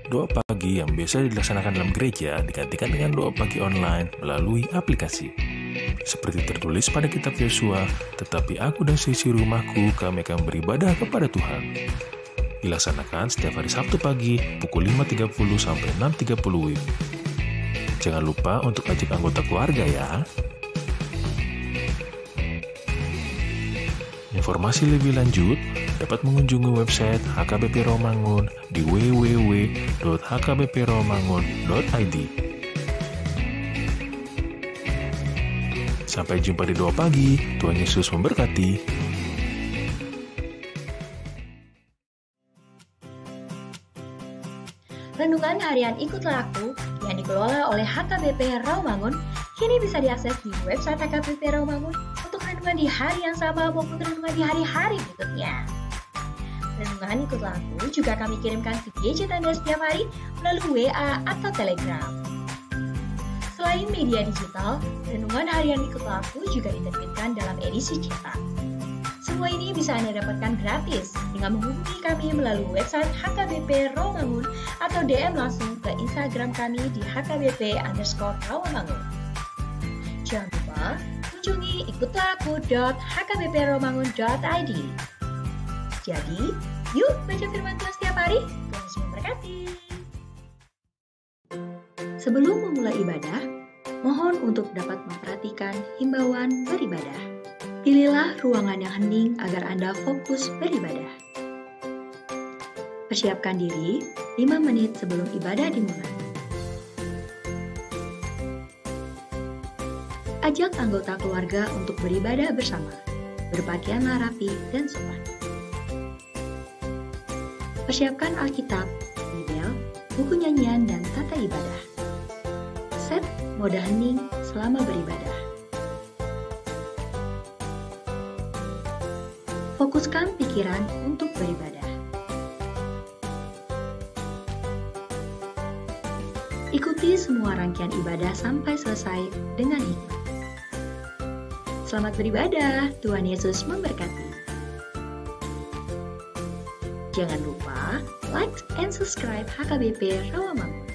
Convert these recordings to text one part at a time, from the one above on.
Doa pagi yang biasa dilaksanakan dalam gereja digantikan dengan doa pagi online melalui aplikasi. Seperti tertulis pada kitab Yosua, tetapi aku dan seisi rumahku kami akan beribadah kepada Tuhan. Dilaksanakan setiap hari Sabtu pagi pukul 5.30 sampai 6.30 WIB. Jangan lupa untuk ajak anggota keluarga ya. Informasi lebih lanjut dapat mengunjungi website HKBP Rawamangun di www.hkbprawamangun.id. Sampai jumpa di doa pagi. Tuhan Yesus memberkati. Renungan harian Ikutlah Aku yang dikelola oleh HKBP Rawamangun kini bisa diakses di website HKBP Rawamangun untuk renungan di hari yang sama maupun renungan di hari-hari berikutnya. Renungan Ikutlah Aku juga kami kirimkan ke gadget Anda setiap hari melalui WA atau Telegram. Selain media digital, renungan harian Ikutlah Aku juga diterbitkan dalam edisi cetak. Semua ini bisa Anda dapatkan gratis dengan menghubungi kami melalui website HKBP Rawamangun atau DM langsung ke Instagram kami di hkbp_rawamangun. Jangan lupa kunjungi ikutlahku.hkbprawamangun.id. Jadi, yuk baca firman Tuhan setiap hari. Tuhan Yesus memberkati. Sebelum memulai ibadah, mohon untuk dapat memperhatikan himbauan beribadah. Pilihlah ruangan yang hening agar Anda fokus beribadah. Persiapkan diri 5 menit sebelum ibadah dimulai. Ajak anggota keluarga untuk beribadah bersama. Berpakaianlah rapi dan sopan. Persiapkan Alkitab, Bible, buku nyanyian, dan tata ibadah. Set mode hening selama beribadah. Fokuskan pikiran untuk beribadah. Ikuti semua rangkaian ibadah sampai selesai dengan hikmat. Selamat beribadah, Tuhan Yesus memberkati. Jangan lupa like and subscribe HKBP Rawamangun.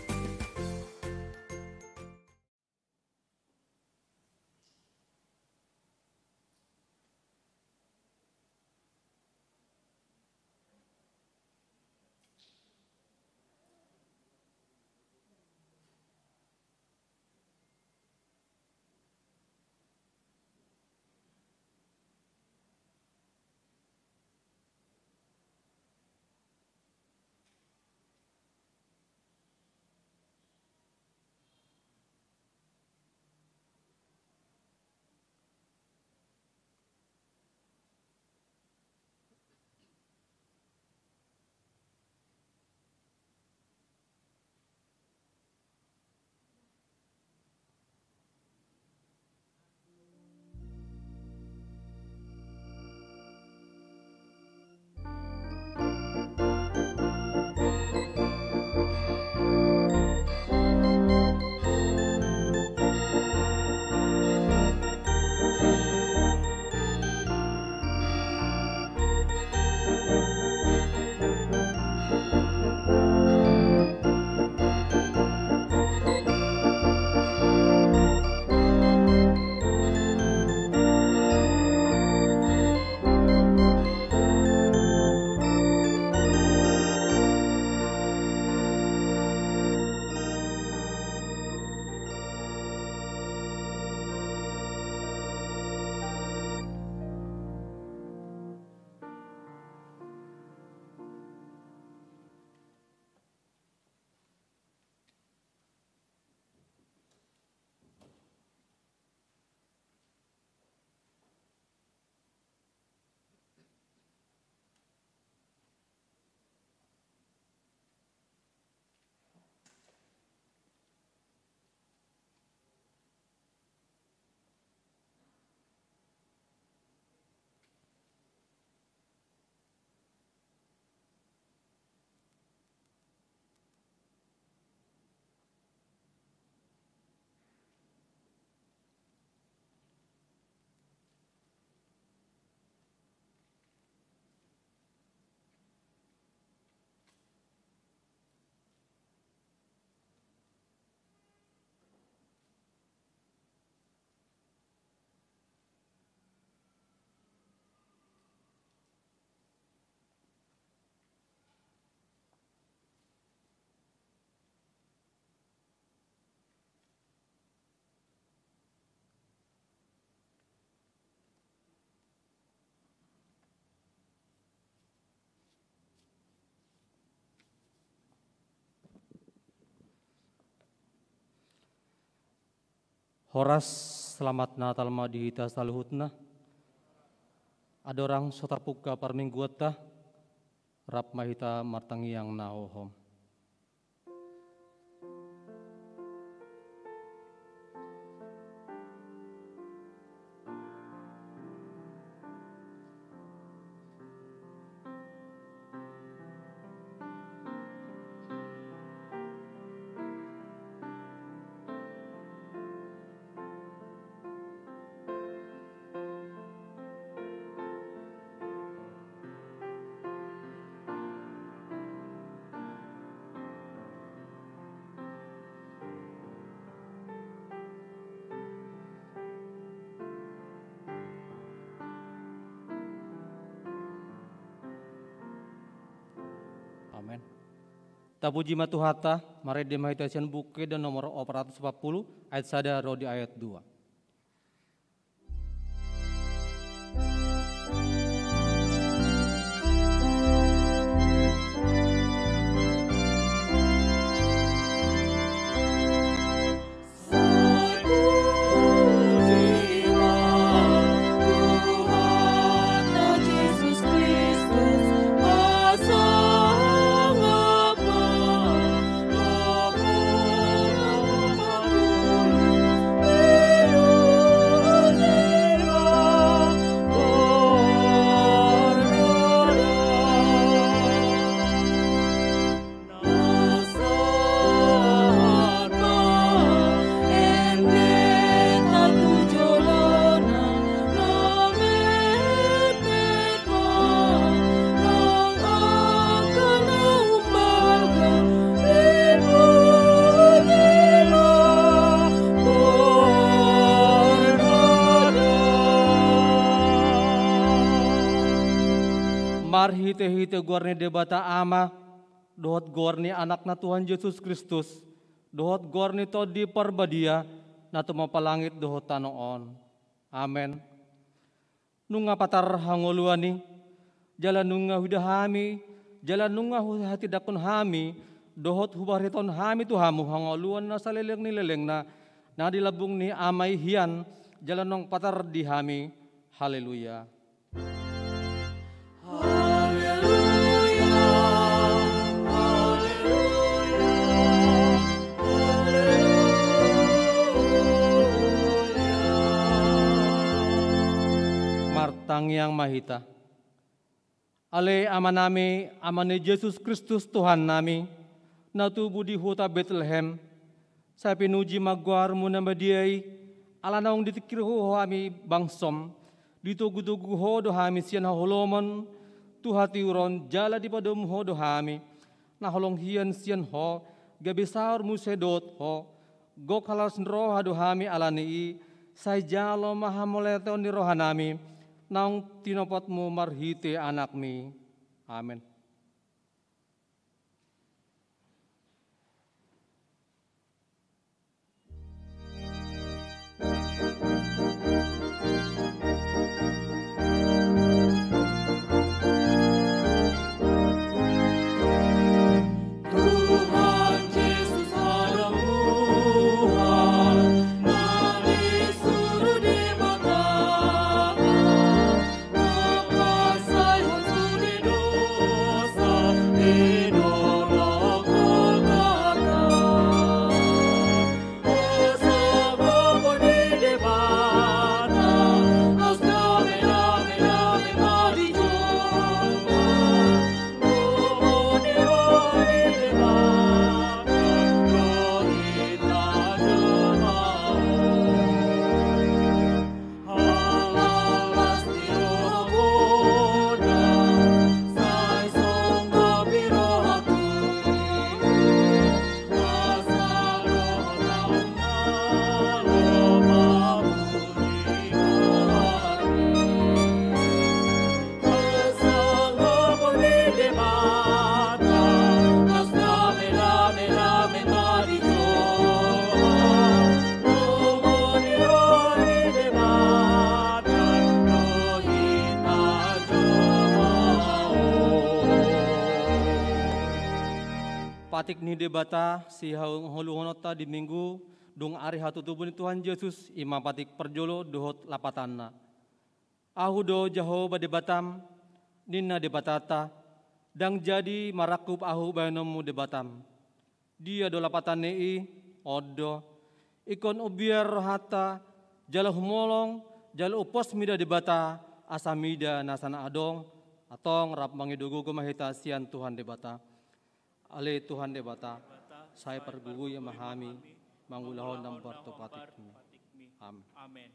Horas selamat Natal madihita saluhutna. Ada orang sotapuka parmingguata rap mahita martangiang naohom. Amin. Tapuji matuhata, mari demahitasian buke dan nomor 440 ayat sada rodi ayat 2. Hite gorni debata ama, dohot gorni anakna Tuhan Yesus Kristus, dohot gorni to di perbadia, na tumapalangit dohot tanoon. Amen. Nunga patar hangoluani, jalan nunga hudahami, jalan nunga hati dakon hami, dohot hubariton hami tu hamu hangoluan na saleleng ni leleng na dilabung ni amay hian, jalan nung patar di hami. Haleluya. Martangiang mahita. Ale ama nami, ama ni Yesus Kristus Tuhan nami, natubu di huta Bethlehem, sa pinuji magwar mo na madiay, ala naong ditikirho hami bangsom, ditugu-tugu ho do hami siyan holomon, tuhati uron jala di padum ho do hami, naholong hiyan siyan ho, gabisar musedot ho, gok halas roha do hami alani, say jalo mahamoleton di roha nami, naong tinopat mo marhite anak mi. Amen. Patik ni debata si huluhonota di minggu dung ari hatutubun Tuhan Yesus imam patik perjolo dohot lapatanna. Ahu do Jehovah debatam, ninna debatata, dang jadi marakup ahu bayanomu debatam. Dia do lapatan nei, odo, ikon ubiar rohata, jalo humolong, jalo upos mida debata, asamida nasana adong, atong rap mangidugu mahita sian Tuhan debata. Ale Tuhan debata, saya pergugu yang mahami, mangulahon ng partopatikmi. Amen.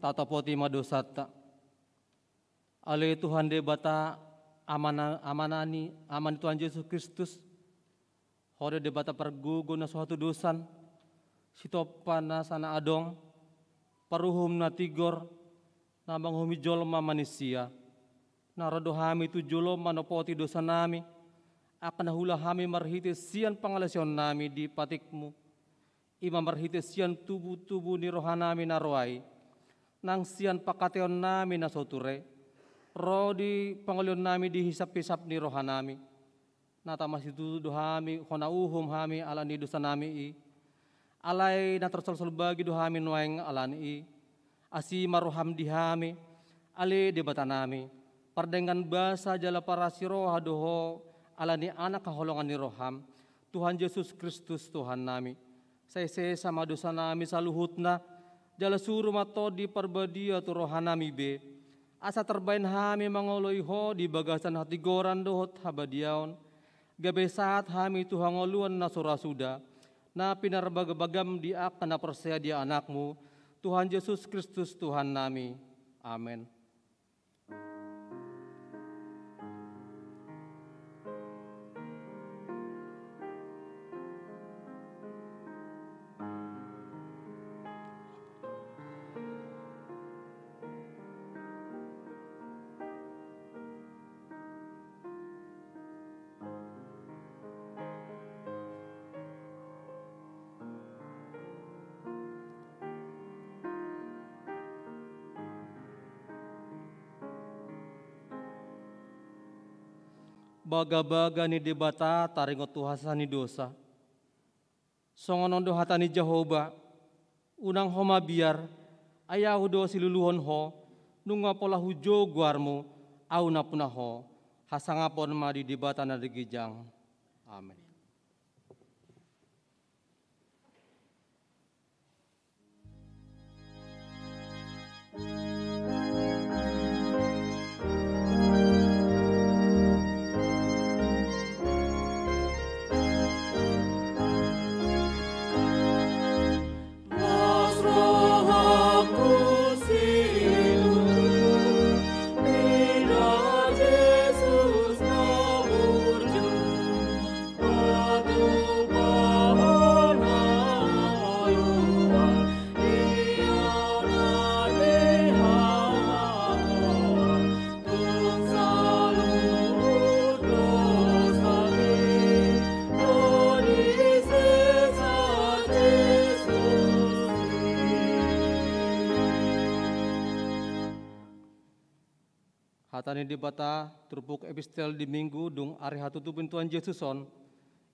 Tatapoti madosata. Ale Tuhan debata aman Tuhan Yesus Kristus. Hore debata pergugo na suatu dosan. Sitopan na sana adong. Paruhum na tigor. Nabang humijolma manusia. Narado hami tu jolom manopoti dosa nami. Akan hula hami marhitis sian pangalasyon nami di patikmu. Ima marhitis sian tubuh-tubuh ni rohanami naruai. Nang sian pakateon nami na soture, ro di pangalion nami di hisap-hisap ni rohanami. Natamas itu dohami, honauhum hami alani dosa nami i. Alay na tersol bagi dohami nuaing alani i. Asi maroham dihami, ale debata nami. Pardengan basa jala para siroha doho alani anak kaholongan ni roham. Tuhan Yesus Kristus Tuhan nami. Saya sama dosa nami saluhutna. Jala suruh mato di perbadia tu rohanami be. Asa terbain hami mangoloi ho di bagasan hati goran dohot habadiaon. Gabe saat hami tu hangoluan na surasuda. Na pinarbagabagam di akan na persea dia anakmu. Tuhan Yesus Kristus Tuhan nami. Amin. Baga-baga ni debata taringot tuhasa ni dosa. Songonon dohata ni Jehovah. Unang homa biar ayahu do siluluhon ho. Nunga pola hujo guarmu au na punah ho. Hasangapon ma di debata na digijang. Amin. Oh Hatani di bata terpuk epistel di minggu dung ari hatutupin Tuhan Yesuson.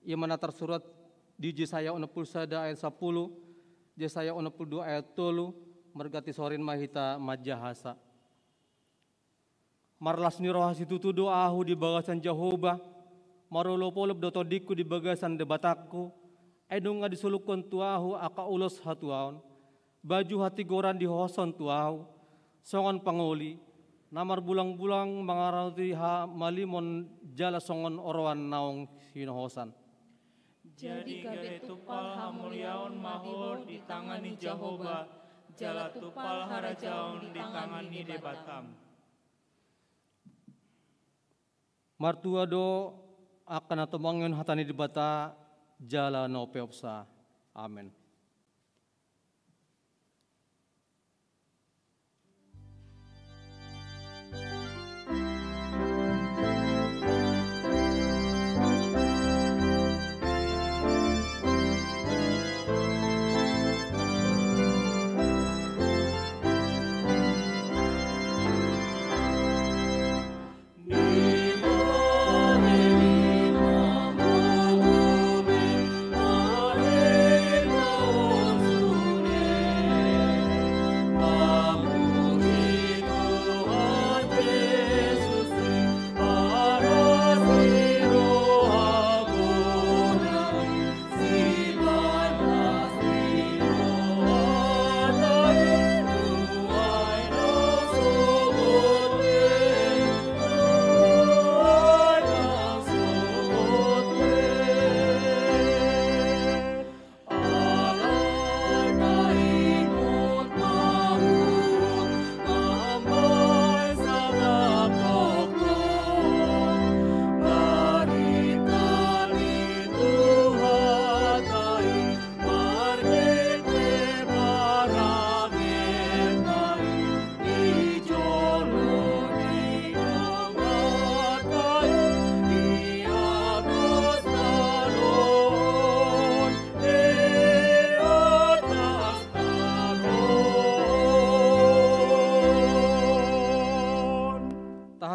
Ia mana tersurat di Yesaya 61 ayat 10, Yesaya 62 ayat 3, mergati sorin mahita majahasa. Marlas ni rohasi tutudo ahu di bagasan Jehovah, marolo polop dotodiku di bagasan debatakku, edong nga disulukon tuahu aka ulos hatuaon, baju hati goran di hoson tuahu, songon pangoli, namar bulang-bulang mangarauti ha malimon jala songon oroan naong sinohosan. Jadi gabe tupal hamuliaon mahol di tangani Jehovah, jala tupal harajaon di tangani debatam. Martua do akan atomangyon hatani debata jala no peopsa. Amen.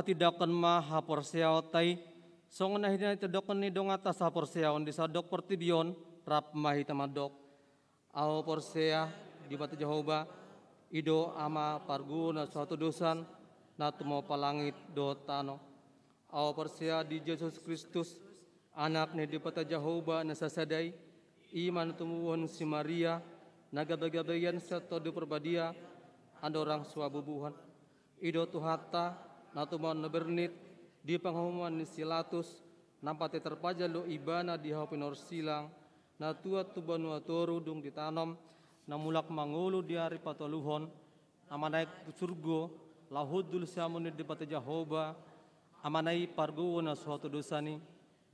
Tidakkan maha porsiao tai songon nahidina tidakkan ni dong atas ha porsiaon disadok pertibion rap mahita madok au porsia di batu Jehovah ido ama parguna suatu dosan natu mau palangit do tano au porsia di Yesus Kristus anak ni di batu Jehovah nasasadai iman tumuhun si Maria naga bagabayan serta di perbadia ada orang suabubuhan ido tuhata natuman nabernit di panghamuan ni Silatus nampate terpajal lo ibana di hapinor silang natua tubanua toru dung ditanam namulak mangulu di hari pataluhon amanai surgo lahudul siamun di bata Jehovah amanai pargo na suatu dosani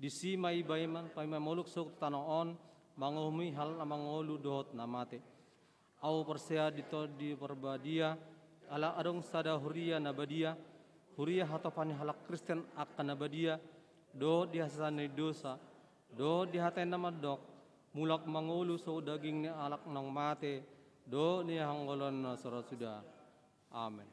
disimai baiman paimai moluk sok tanoon mangumi hal mangulu dohot namate au persea di perbadia ala adong sada huria nabadia Huria hatapani halak Kristen akan nabadia do dihasani dosa do dihatain nama dok mulak mangulu so daging ni alak nang mate do ni hanggolon na sudah. Amen.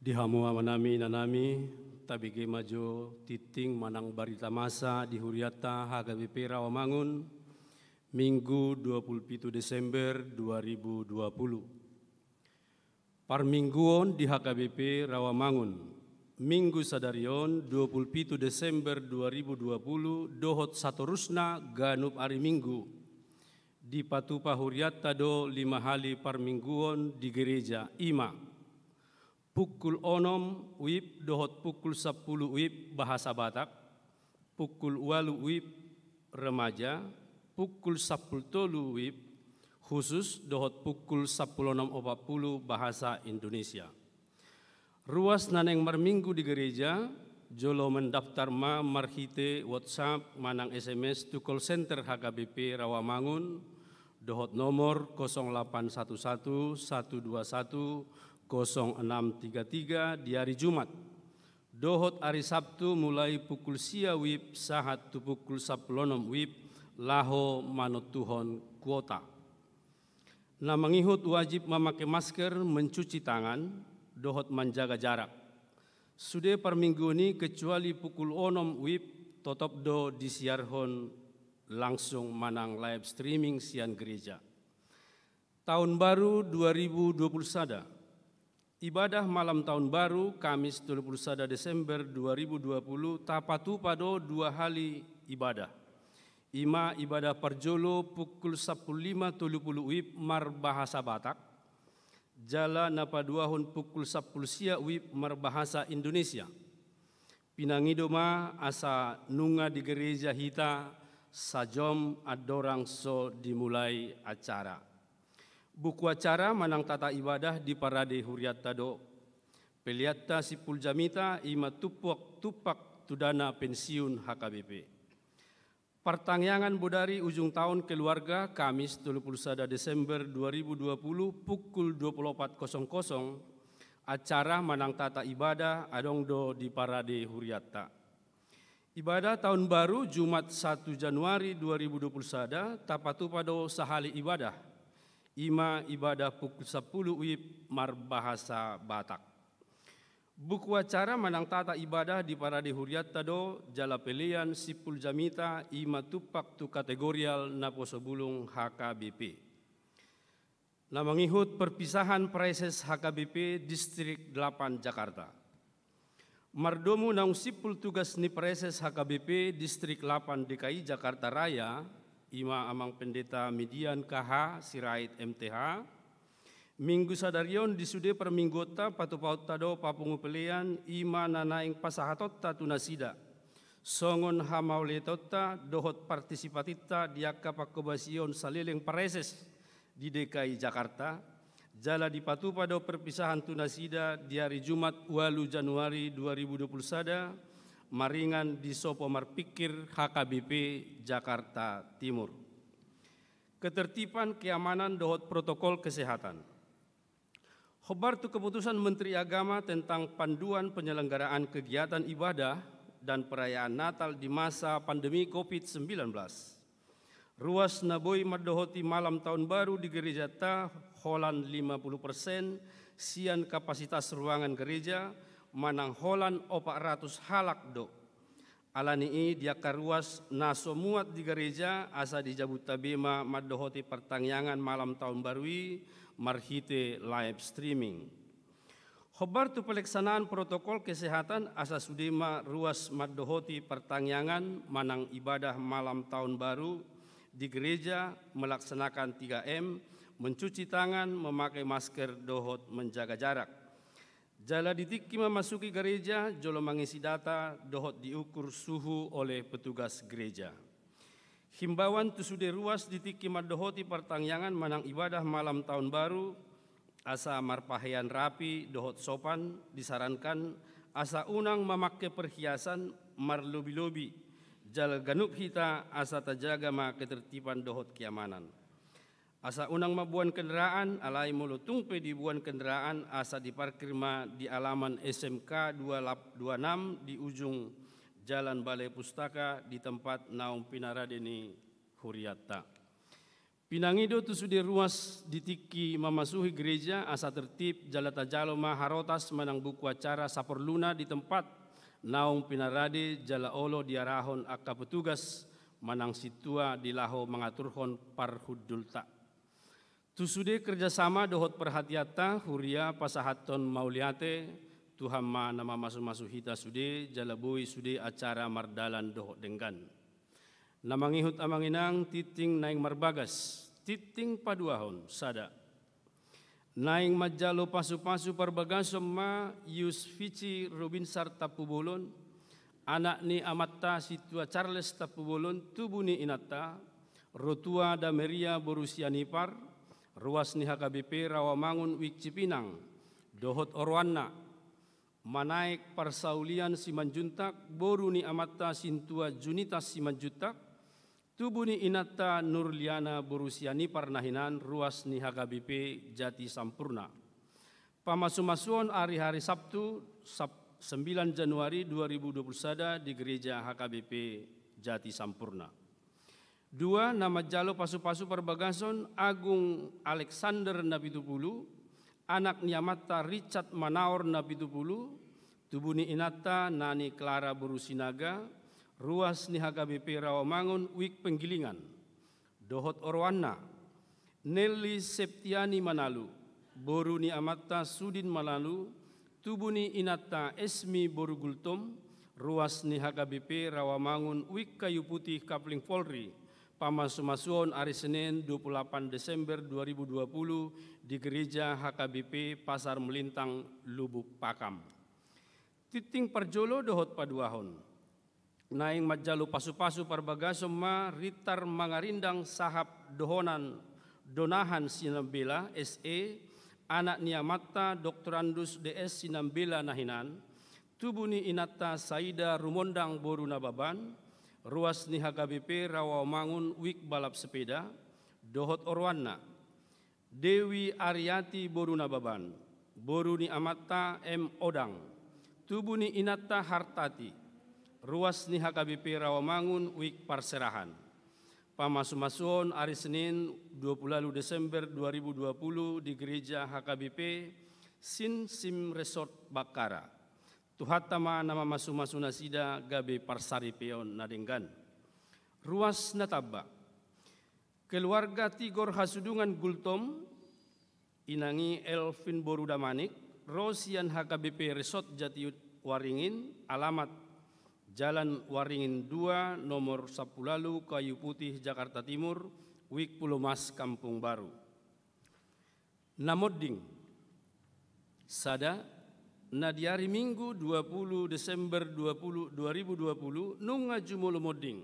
Dihamu amanami nanami tabigi maju titing manang barita masa di Huriata HKBP Rawamangun Minggu 27 Desember 2020. Parmingguon di HKBP Rawamangun Minggu sadarion 27 Desember 2020 dohot satorusna ganup ari Minggu di Patupa Huriata do 5 hali parmingguon di gereja Ima. Pukul 6 wib dohot pukul 10 wib bahasa Batak, pukul 8 wib remaja, pukul 10 wib khusus dohot pukul 16.40 bahasa Indonesia. Ruas naneng marminggu di gereja, jolo mendaftar ma marhite WhatsApp manang SMS to call center HKBP Rawamangun dohot nomor 0811 121 0633 di hari Jumat dohot hari Sabtu mulai pukul sia wib sahat tu pukul 10 wib laho manut tuhon kuota. Na mangihut wajib memakai masker, mencuci tangan, dohot menjaga jarak. Sudah per minggu ini kecuali pukul 6 wib tetap do disiarhon langsung manang live streaming sian gereja. Tahun baru 2021. Ibadah malam tahun baru Kamis 21 Desember 2020 tapatu pada 2 hari ibadah. Ima ibadah perjolo pukul 15.30 wib mar bahasa Batak. Jala napaduahon pukul 10 sia wib mar bahasa Indonesia. Pinangidoma asa nunga di gereja hita sajom adorang so dimulai acara. Buku acara manang tata ibadah di parade huriat tado. Peliatta sipul jamita ima tupak tudana pensiun HKBP. Pertangyangan bodari ujung tahun keluarga Kamis 21 Desember 2020 pukul 24.00 acara manang tata ibadah adong do di parade huriatta. Ibadah tahun baru Jumat 1 Januari 2021 tapatu pada sahali ibadah. Ima ibadah pukul 10 wib mar bahasa Batak. Buku acara manang tata ibadah di parade huriat tado jala pelian sipul jamita ima tupak tu kategorial na posobulung HKBP. Na mangihut perpisahan preses HKBP Distrik 8 Jakarta. Mardomu naung sipul tugas ni preses HKBP Distrik 8 DKI Jakarta Raya ima amang pendeta median KH Sirait MTH. Minggu sadarion disude per minggota patupaut tado papungu pelian ima nanaing pasahatotta tunasida. Songon hamauletota dohot partisipatita diaka pakobasion salileng pareses di DKI Jakarta. Jala dipatu pada perpisahan tunasida di hari Jumat 8 Januari 2021. Maringan di Sopo Marpikir HKBP Jakarta Timur. Ketertiban keamanan dohot protokol kesehatan. Khobar tu keputusan Menteri Agama tentang panduan penyelenggaraan kegiatan ibadah dan perayaan Natal di masa pandemi COVID-19. Ruas naboi madohoti malam tahun baru di gereja ta holan 50% sian kapasitas ruangan gereja manang holan 400 halak do. Alani dia karuas naso muat di gereja asa di Jabutabema madohoti pertangyangan malam tahun barui marhite live streaming. Khobar tu pelaksanaan protokol kesehatan asa sudema ruas madohoti pertangyangan manang ibadah malam tahun baru di gereja melaksanakan 3M, mencuci tangan, memakai masker, dohot menjaga jarak. Jala ditiki memasuki gereja, jolo mengisi data, dohot diukur suhu oleh petugas gereja. Himbauan tu sudah ruas ditiki madohoti pertangyangan manang ibadah malam tahun baru, asa marpahian rapi, dohot sopan, disarankan asa unang memakai perhiasan marlobi-lobi, jala ganup hita asa tajaga ma ketertiban dohot keamanan. Asa unang mabuan kendaraan, alai mulu tungpe di buan kendaraan asa diparkir ma di alaman SMK 226 di ujung Jalan Balai Pustaka di tempat naung pinaradeni huriatta. Pinangido tu sudah ruas ditiki memasuki gereja asa tertib jalata jalo ma harotas manang buku acara saperluna di tempat naung pinarade jala olo diarahon akka petugas manang situa dilaho mengaturhon parhudulta. Tusude kerjasama dohot perhatiata huria pasahaton mauliate Tuhan ma nama masu-masu hita sude jalabui sude acara mardalan dohot denggan. Namangihut amanginang titing naing marbagas, titing paduahon sada. Naing majalo pasu-pasu perbagasom ma Yus Fici Robinsar Tapubolon, anak ni amatta situa Charles Tapubolon tubuni inata, rotua da Meria Borusia Nipar, ruas ni HKBP Rawamangun Wik Cipinang, dohot Orwana, manaik parsaulian Simanjuntak, boru ni amatta sintua Junitas Simanjuntak, tubuh ni inata Nurliana Borusia Nipar nahinan, ruas ni HKBP Jati Sampurna. Pamasu-masuan hari-hari Sabtu, 9 Januari 2021 di Gereja HKBP Jati Sampurna. 2. Nama jalo pasu-pasu perbagason Agung Alexander Napitupulu, anak Niamata Richard Manaor Napitupulu, tubuni inata Nani Clara Borusinaga, ruas ni HKBP Rawamangun, Wik Penggilingan, Dohot Orwana, Nelly Septiani Manalu, Boru ni Amata Sudin Manalu, tubuni inata Esmi Borugultom, ruas ni HKBP Rawamangun, Wik Kayu Putih Kapling Polri, Pamasumasuon hari Senin 28 Desember 2020 di Gereja HKBP Pasar Melintang, Lubuk Pakam. Titing Parjolo Dohot Paduahon, naing majalo pasu-pasu parbagasom ma ritar mangarindang sahap donahan sinambela SE, anak Niamata Doktorandus DS sinambela nahinan, tubuni inata Saida Rumondang Boru Nababan, ruas ni HKBP Rawamangun, Wik Balap Sepeda, Dohot Orwana, Dewi Ariati Boru Nababan, Boru ni Amata M. Odang, tubuni inata Hartati, ruas ni HKBP Rawamangun, Wik Parserahan. Pamasumasuon hari Senin 20 Desember 2020 di Gereja HKBP Sin Sim Resort Bakara. Tuhatama nama masumasuna sida gabe parsari peon nadenggan. Ruas Nataba. Keluarga Tigor Hasudungan Gultom, inangi Elvin Borudamanik, Rosian HKBP Resort Jati Waringin, alamat Jalan Waringin 2, nomor 10 Kayu Putih, Jakarta Timur, Wik Pulau Mas, Kampung Baru. Namodding, Sada, na di hari Minggu 20 Desember 2020, nunga jumolo modding,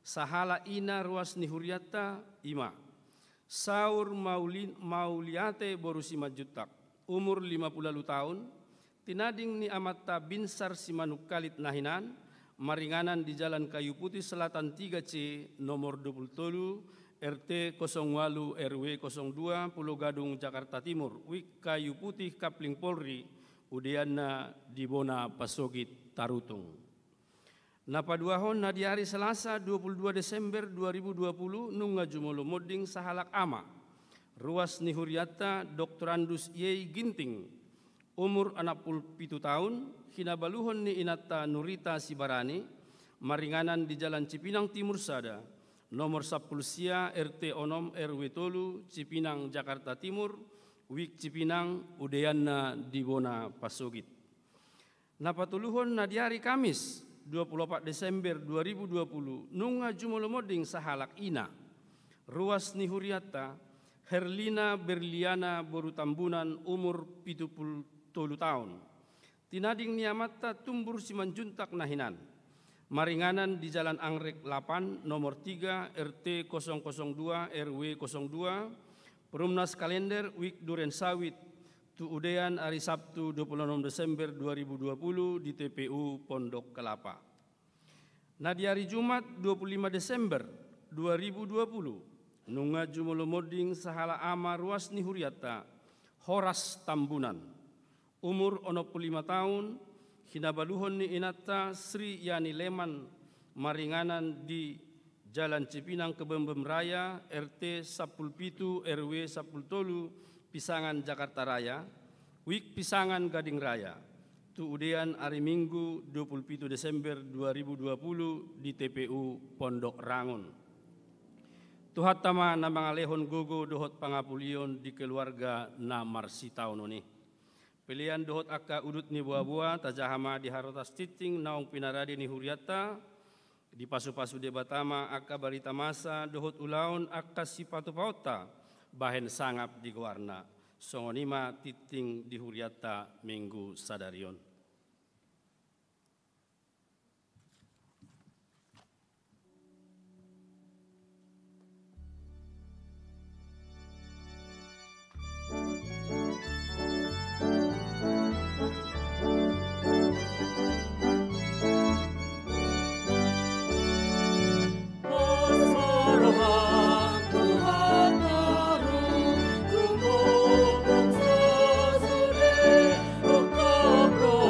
sahala ina ruas ni Huriata, ima, saur mauliate borusima jutak, umur 50 tahun, tinading ni amata binsar simanukalit nahinan, maringanan di Jalan Kayu Putih Selatan 3C nomor 27 RT 08 RW 02 Pulau Gadung Jakarta Timur, Wik Kayu Putih Kapling Polri, Udiana Dibona Pasogit Tarutung. Napaduahon na di hari Selasa 22 Desember 2020 nunga jumolo modding sahalak ama, ruas ni Huriata Doktorandus Yei Ginting, umur 67 tahun, hinabaluhon ni inata Nurita Sibarani, maringanan di Jalan Cipinang Timur Sada, nomor 10 Sia RT Onom RW Tolu, Cipinang Jakarta Timur, Wik Cipinang, Udeana Dibona Pasogit. Napatuluhon na di hari Kamis 24 Desember 2020 nunga jumolo modding sahalak ina, ruas ni Huriata Herlina Berliana Borutambunan, umur 70 tahun, tinading niamata tumbur simanjuntak nahinan, maringanan di Jalan Anggrek 8 nomor 3 RT 002 RW 02 Perumnas Kalender, Wik Duren Sawit, tu udean hari Sabtu 26 Desember 2020 di TPU Pondok Kelapa. Nah di hari Jumat 25 Desember 2020 nunga jumolo modding sahala ama ruas ni Huriata Horas Tambunan, umur 65 tahun, hinabaluhon ni inata Sri Yani Leman, maringanan di Jalan Cipinang Kebembem Raya RT 17 RW 10 Pisangan Jakarta Raya, Wik Pisangan Gading Raya, tu udean hari Minggu 27 Desember 2020 di TPU Pondok Rangun. Tuhatama na mga lehon gogo dohot pangapulion di keluarga na marsitaw noni. Pilihan dohot akka udut ni buah-buah tajahama di harotas titing naong pinaradi ni Huriata, di pasu-pasu debatama akka barita masa dohot ulaon akka sipatu pauta bahen sangap di guarna. Songonima titing di Huriata Minggu Sadarion. Pro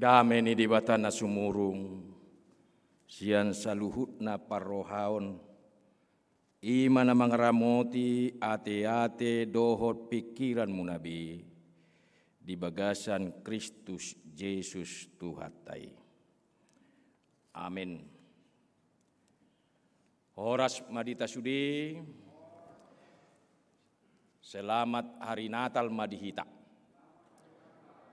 Dameni di batana sumurung, sian saluhutna parrohaon, imana mangramoti ate-ate dohot pikiran munabi, di bagasan Kristus Yesus Tuhatai. Amin. Horas madita sudi, selamat hari Natal madihita.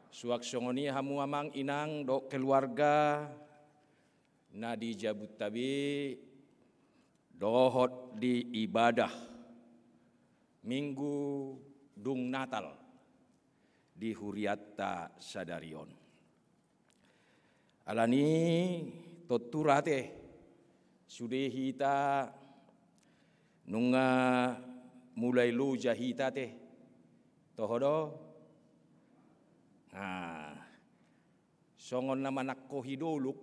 Suak songoni hamu amang inang do keluarga nadi jabut tabi dohot di ibadah Minggu Dung Natal di Huriatta Sadarion. Alani toturate sudah hita nunga mulai luja hita te tohodo. Songon nama nakko hiduluk.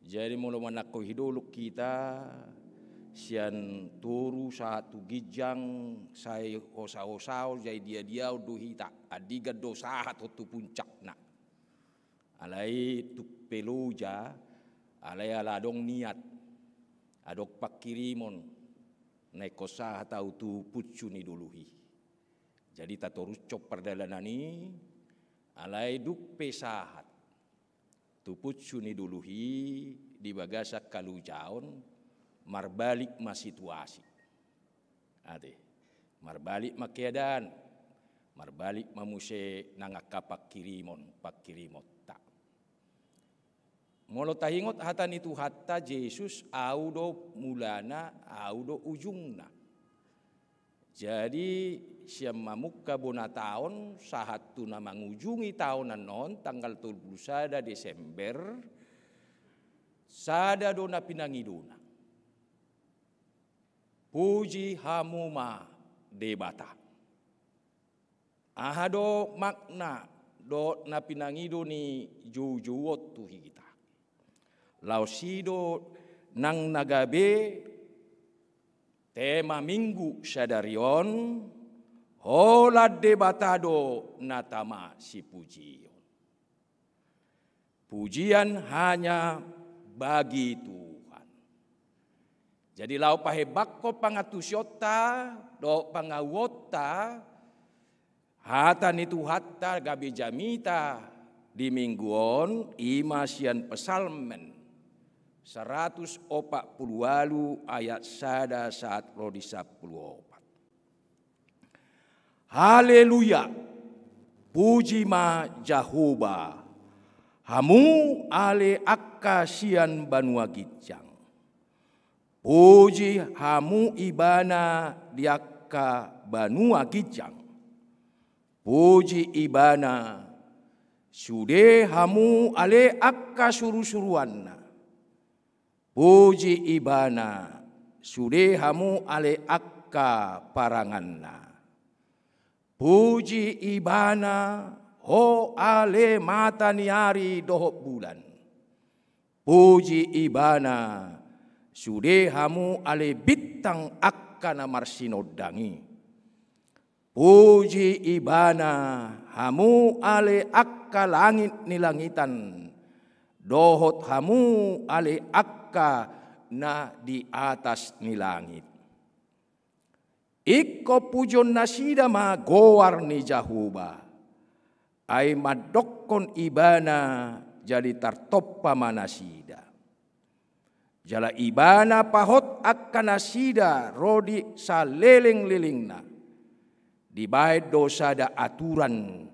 Jadi mula manakko hiduluk kita sian turu satu gijang saya osa-osao jadi dia udah hita adiga dosa atau tu puncak nak. Alai tu peluja alai aladong niat adok pakirimon naik kosa atau tu pucuni duluhi. Jadi tatorus cop perdalanani alai duk pesahat tu pucuni duluhi di bagasak kalujaon marbalik ma situasi. Ade marbalik ma keadaan marbalik ma muse nangaka pakirimon pakirimot. Molo tahingot hatan itu hatta Yesus audo mulana audo ujungna. Jadi siam mamukka bona tahun sahat tuna mangujungi tahunan non tanggal 31 Desember sada dona pinangiduna. Puji hamuma debata. Ahado makna do na pinangido ni jujuwot tu kita. Lausido nang nagabe tema Minggu Sadarion hola debatado natama si pujian. Pujian hanya bagi Tuhan. Jadi lau pahebakko pangatusyota do pangawota hatan itu hatta gabe jamita di mingguon imasian pesalmen 148 ayat 1 saat rodi 14. Haleluya, puji ma Jahoba, hamu ale akka sian banua gijang. Puji hamu ibana diakka banua gijang. Puji ibana sude hamu ale akka suru-suruanna. Puji ibana sude hamu ale akka paranganna. Puji ibana ho ale mata niari dohok bulan. Puji ibana sude hamu ale bintang akka na marsinodangi. Puji ibana hamu ale akka langit nilangitan. Dohot hamu ale akka na di atas ni langit. Iko pujon nasida ma goar ni Jahoba. Ay madokon ibana jadi tartoppa manasida. Jala ibana pahot akka nasida rodi sa leleng-lelengna. Di bait dosa da aturan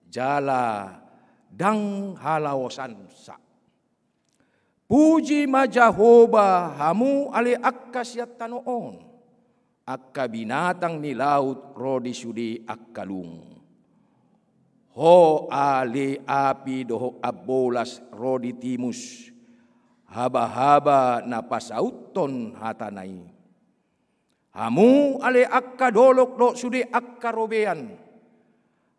jala dang halawasansa. Puji ma Jahoba hamu ale akka siat tanoon. Akka binatang ni laut rodi sudi akkalung. Ho ale api doho abolas rodi timus. Haba-haba na pasauton hatanai. Hamu ale akka dolok do sudi akka robean.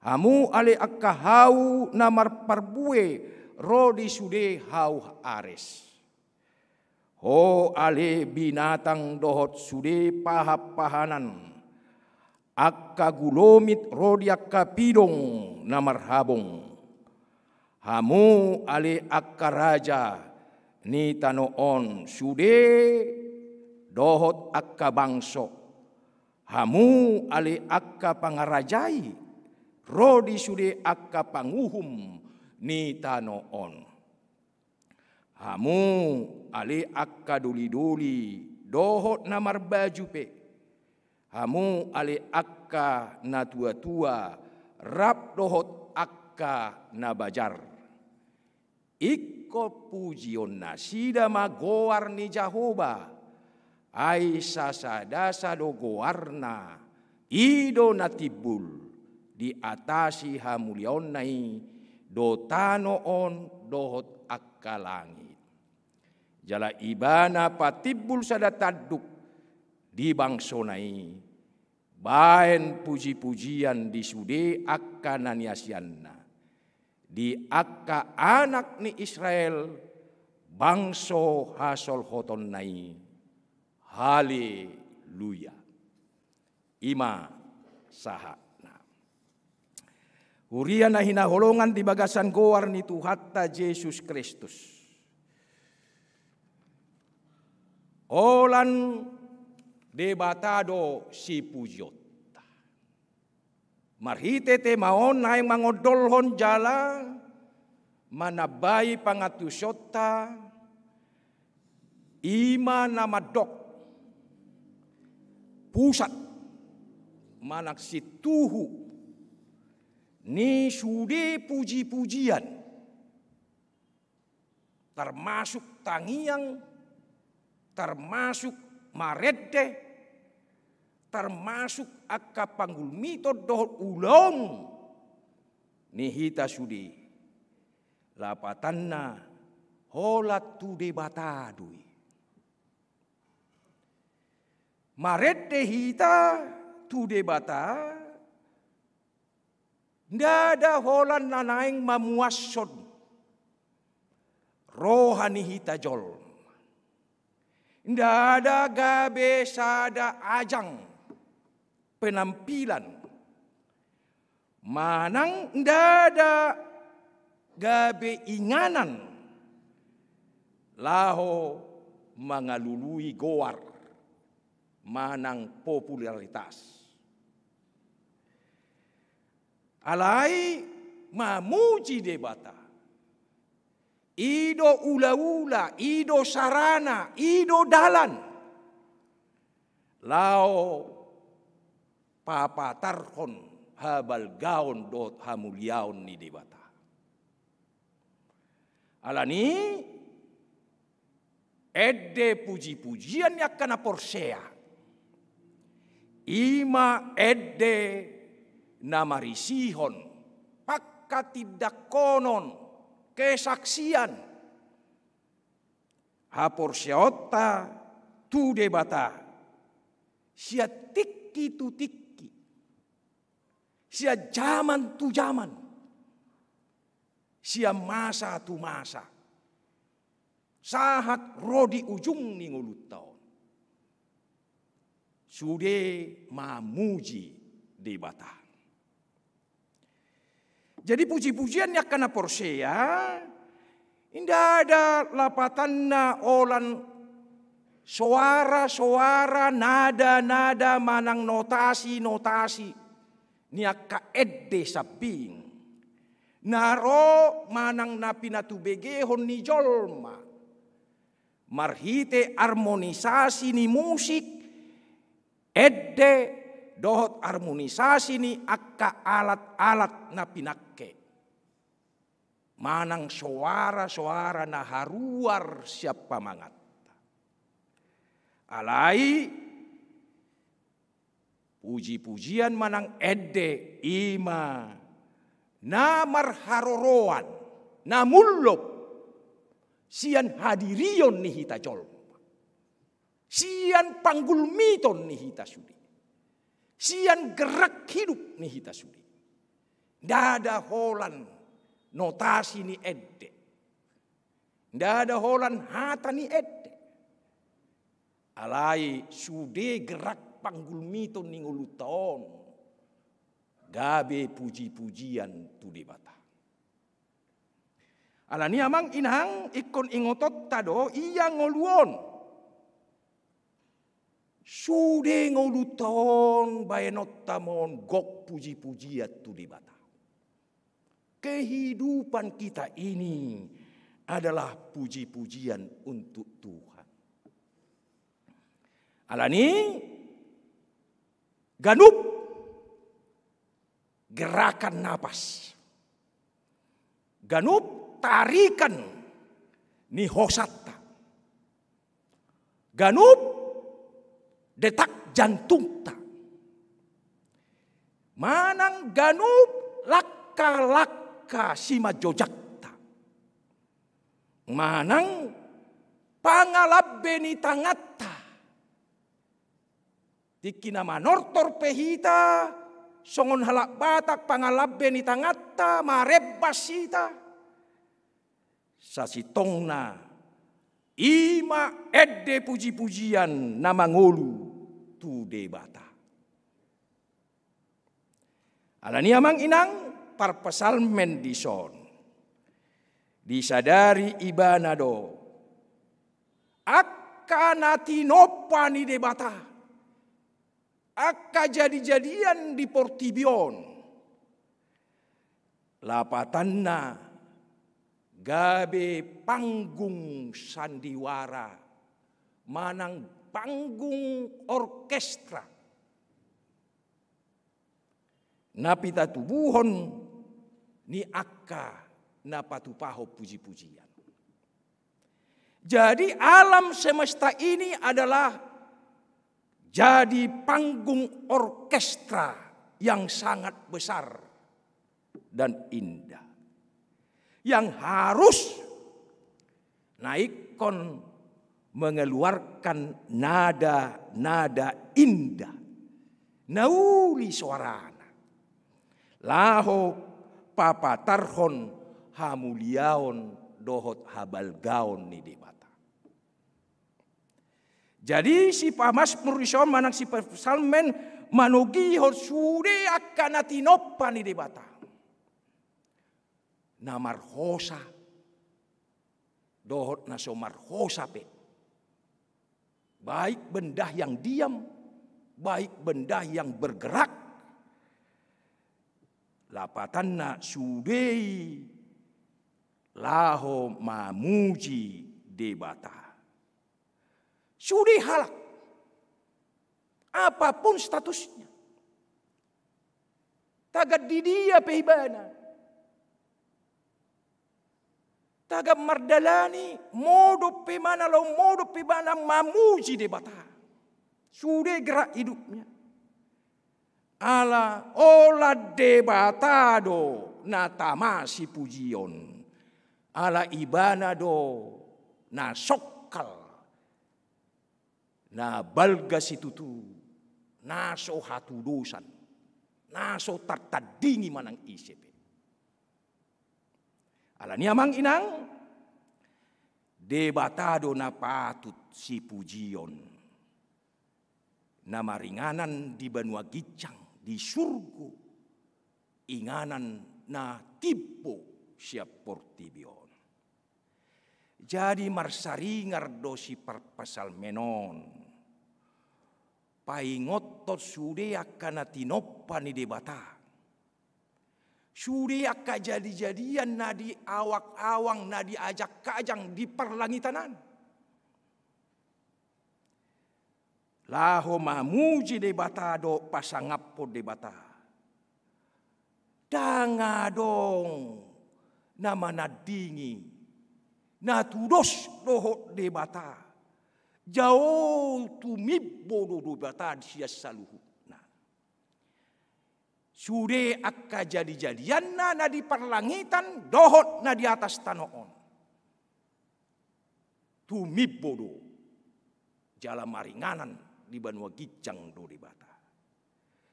Hamu ale akka hau na marparbue rodi sude hau ares. Ho ale binatang dohot sude pahap-pahanan. Akka gulomit rodi akka pidong na marhabong. Hamu ali akka raja ni tanoon sude dohot akka bangso. Hamu ali akka pangarajai rodi sude akka panguhum ni tanoon. Hamu ali akka duli-duli dohot na marbaju pe. Hamu ali akka na tua-tua rap dohot akka na bajar. Iko pujion na sida magoar ni Jahoba. Ai sasadasa do goarna ido natibul di atasi hamulion nai do tanoon dohot akka langit. Jala ibana patibul sada taduk di bangso nai. Baen puji-pujian di sude akka naniasianna. Di akka anak ni Israel bangso hasol hoton nai. Haleluya. Ima sahana. Hurian na hinaholongan di bagasan goar ni Tuhatta Yesus Kristus. Olan debatado si pujiota. Marhite te maon na mangodolhon jala manabay pangatusota ima na madok pusat manaksituhu ni sude puji-pujian termasuk tangiang, termasuk maredde, termasuk akka panggulmito dohot ulong ni hita sudi lapatanna holat tu debatadui. Maredde hita tu debata ndada holan nanaing mamuasson rohani hita jol. Ndada gabe sada ajang penampilan. Manang ndada gabe inganan laho mangalului goar manang popularitas. Alai mamuji debata. Ido ula-ula, ido sarana, ido dalan. Lao papatarhon habal gaon dot hamuliaon ni debata. Alani edde puji-pujian yakana porsea. Ima edde namarisihon pakatidak konon kesaksian haporseota tu debata sia tikki tu tikki sia zaman tu zaman sia masa tu masa sahat rodi ujung ni ngulut taon sude mamuji debata. Jadi puji-pujian yakana porsea, indah ada lapatanna olan suara-suara, nada-nada manang notasi-notasi. Niaka edde sabing. Naro manang napinatubegehon ni jolma. Marhite harmonisasi ni musik, edde dohot harmonisasi ni akka alat-alat na pinakke. Manang suara-suara na haruar siap pamangat. Alai puji-pujian manang edde ima na marharoroan na mullop sian hadirion ni hita jol. Sian panggulmiton ni hita sudi. Sian gerak hidup ni hita sudi. Dada holan notasi ni edde. Dada holan hata ni edde. Alai sude gerak panggulmito ni nguluton. Gabe puji-pujian tu debata. Alani amang inang ikon ingotot tado iya ngoluon. Sude ngoluton bayenot tamon gok puji-pujiat tu di bata. Kehidupan kita ini adalah puji-pujian untuk Tuhan. Alani ganup gerakan napas. Ganup tarikan ni hosatta. Ganup detak jantung ta. Manang ganup laka-laka sima jojakta. Manang pangalabbe ni tangatta. Dikina manortor pehita songon halak batak pangalabbe ni tangatta marebbas sita. Sasitongna ima edde puji-pujian nama ngolu tu debata. Alani amang inang parpesalmen dison. Disadari ibanado. Akka natinopa ni debata. Akka jadi-jadian di Portibion. Lapatanna gabe panggung sandiwara. Manang panggung orkestra. Napita tubuhon ni akka napatupaho puji-pujian. Jadi alam semesta ini adalah jadi panggung orkestra yang sangat besar dan indah. Yang harus naikkan mengeluarkan nada-nada indah. Nauli suarana. Laho papatarhon hamuliaon dohot habalgaon ni debata. Jadi si pamasmur ison manang si psalmen manugi hot sude akan natinopa ni debata. Namarhosa dohot nasomarhosa pe. Baik benda yang diam, baik benda yang bergerak. Lapatanna sudei laho mamuji debata. Sudei halak. Apapun statusnya. Tagad di dia pehibana. Tagad mardalani modo pemana lo modo pemana mamuji debata. Sudei gerak hidupnya. Ala ola debatado na tamasi pujion. Ala ibanado na sokkal. Na balga situtu. Naso hatudusan. Naso tartadingi manang isepe. Ala niamang inang. Debatado na patut si pujion. Na maringanan di Banua Gicang. Di surga inganan na tipo siap Portibion. Jadi marsaringar dosi parpasal menon. Paingotot sude akan natinopa ni debata. Sude akan jadi-jadian na di awak-awang na di ajak-kajang di perlangitanan. Laho mamuji debata do pasangapo debata. Dangadong nama nadingi. Natudos doho debata. Jauh tumibbo do debata siya saluhu. Sude akka jadi-jadian na di perlangitan dohot na di atas tanoon. Tumibbo do. Jala maringanan. Di Banua Gicang do debata.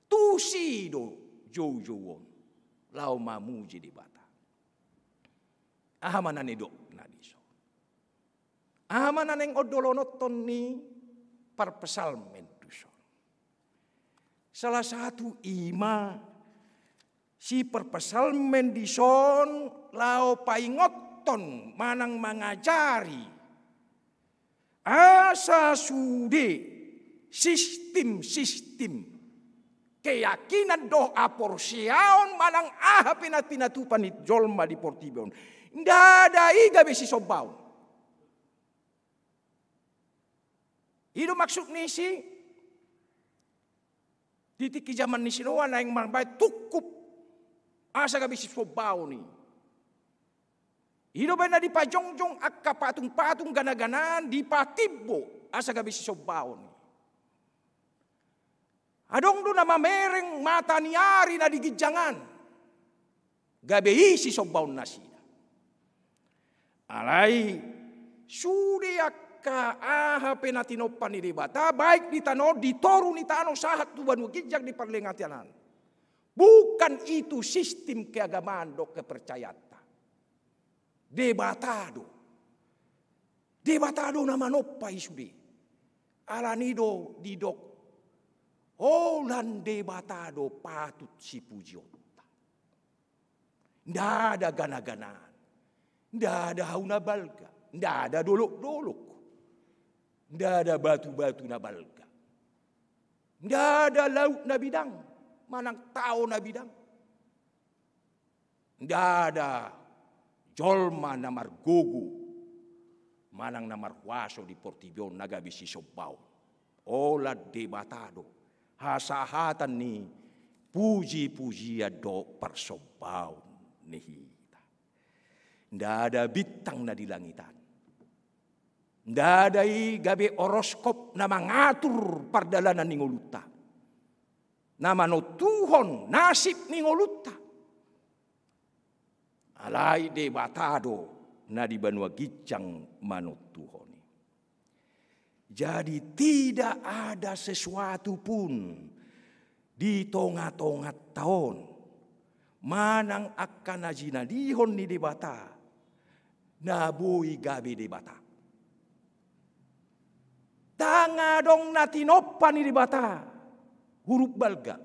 Tusi do jow-jowon. Lau mamuji debata. Ahamanan do nadiso. Ahamanan yang odolonoton ni parpesalmen duson. Salah satu ima si parpesalmen dison lau paingot nonton, manang mengajari. Asa sude sistem keyakinan doa porsiaon manang aha pinatupan it jolma di portibon. Ndada iga besi sobaw. Itu maksud nisi titik ki zaman nisi noa na yang marbay tukup asa ga besi sobaw ni. Itu benar di pajongjong akka patung-patung gana-ganaan di patibo asa ga besi sobaw ni. Adong do na mamereng mata niari na digijangan. Gabe isi sobaw na sida. Alay sudi akka aha penatinopan ni debata baik di tano ditoru ni tano sahat tu banu gijang di perlengatianan. Bukan itu sistem keagamaan do kepercayaan. Debatado na manoppa isudi. Alanido didok. Olan debatado patut si pujiota. Nda ada gana-ganaan. Nda ada hauna balga. Nda ada dolok-dolok. Nda ada batu-batu na balga. Nda ada laut na bidang. Manang tao na bidang. Nda ada jolma na margogo. Manang na marwaso di portibion nagabisi sobaw. Ola debatado. Hasahatan ni puji-pujian do persobaw ni hita. Nda ada bintang na di langitan. Nda ada gabe horoskop na mangatur pardalanan ni ngoluta. Na manutuhon nasib ni ngoluta. Alay debatado na di banua gijang manutuhon. Jadi tidak ada sesuatu pun di tengah-tengah tahun manang akan najinadihon ni debata nabui gabi debata. Tangadong natinopan ni debata huruf balga.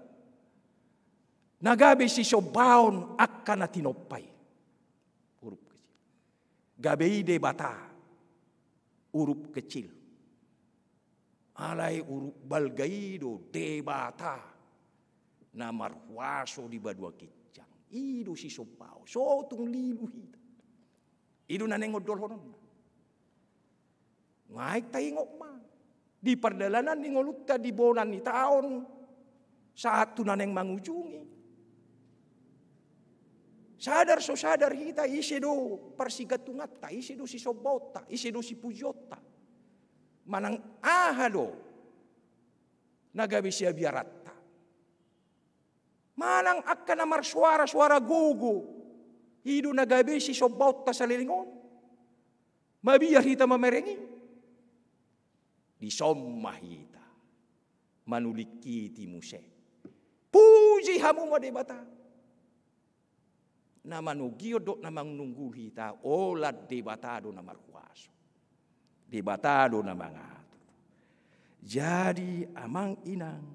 Nagabi si sobaon akan natinopay. Huruf kecil. Gabi debata huruf kecil. Alay uruk balgaido debata na marwaso di badua kijang. Ido si sobaw. Sotong lilu hita. Ido na nengodol honon. Ngaik taingok ma. Di perdalanan ni ngolutta di bonan ni taon. Saat tu naneng mangujungi. Sadar so sadar hita isi do persigatungat ta. Isi do si sobaw ta. Isi do si pujota. Manang ahado nagabisya biaratta. Manang akka namar suara-suara gugu. Hidu nagabisi sobaut ta sa lilingon. Mabiyar hita mamerengi. Disomma hita. Manulikiti muse. Puji hamu madebata. Na manugio dok na mangnunggu hita. Olat debatado na markuaso. Debatado na mangatur. Jadi amang inang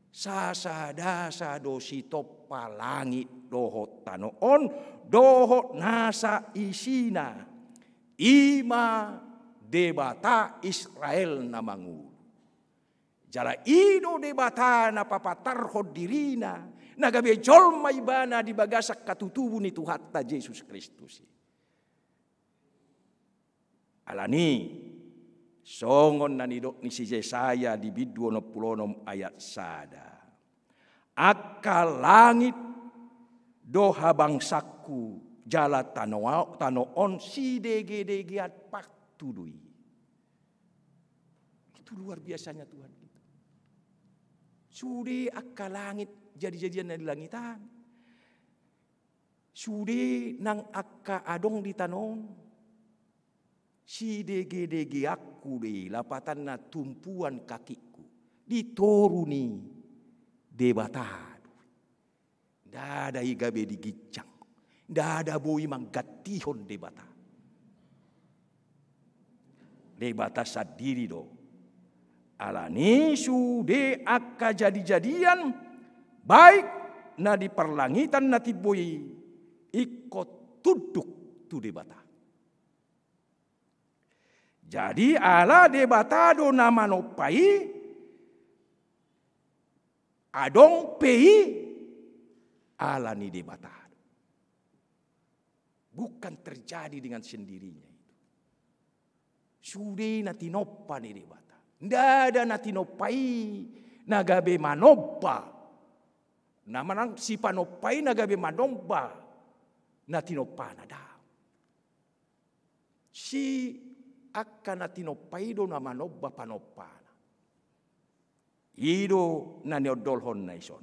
sasada dosi topa langit dohot tanoon dohot nasa isina ima debata Israel na mangulu. Jala ido debata na papatarhod dirina nagabe jolma ibana di bagasak katutubu ni Tuhan ta Yesus Kristus. Alani songon nanidok ni si Yesaya di bidu 26 ayat sada. Akal langit doha bangsaku jala tanoon si dege-degeat paktudui. Itu luar biasanya Tuhan kita. Sudah akal langit jadi-jadian di langitan. Sudah nang akka adong di tanon. Si dege-dege aku deh lapatan na tumpuan kakiku ditoruni debatado. Dada igabe digicang. Dada boi manggatihon debata. Debata sadiri do. Alani sude akka jadi-jadian baik na di perlangitan na tiboi ikut tuduk tu debata. Jadi ala debata do nama nopai adong pei ala ni debata. Bukan terjadi dengan sendirinya itu. Sudah nati noppa ni debata. Ndak ada nati nopai nagabe manoppa. Nama nang si panopai nagabe manomba nati noppa nada. Si akan nati nopai do nama nobba panoppa. Ido nani odolhon naison.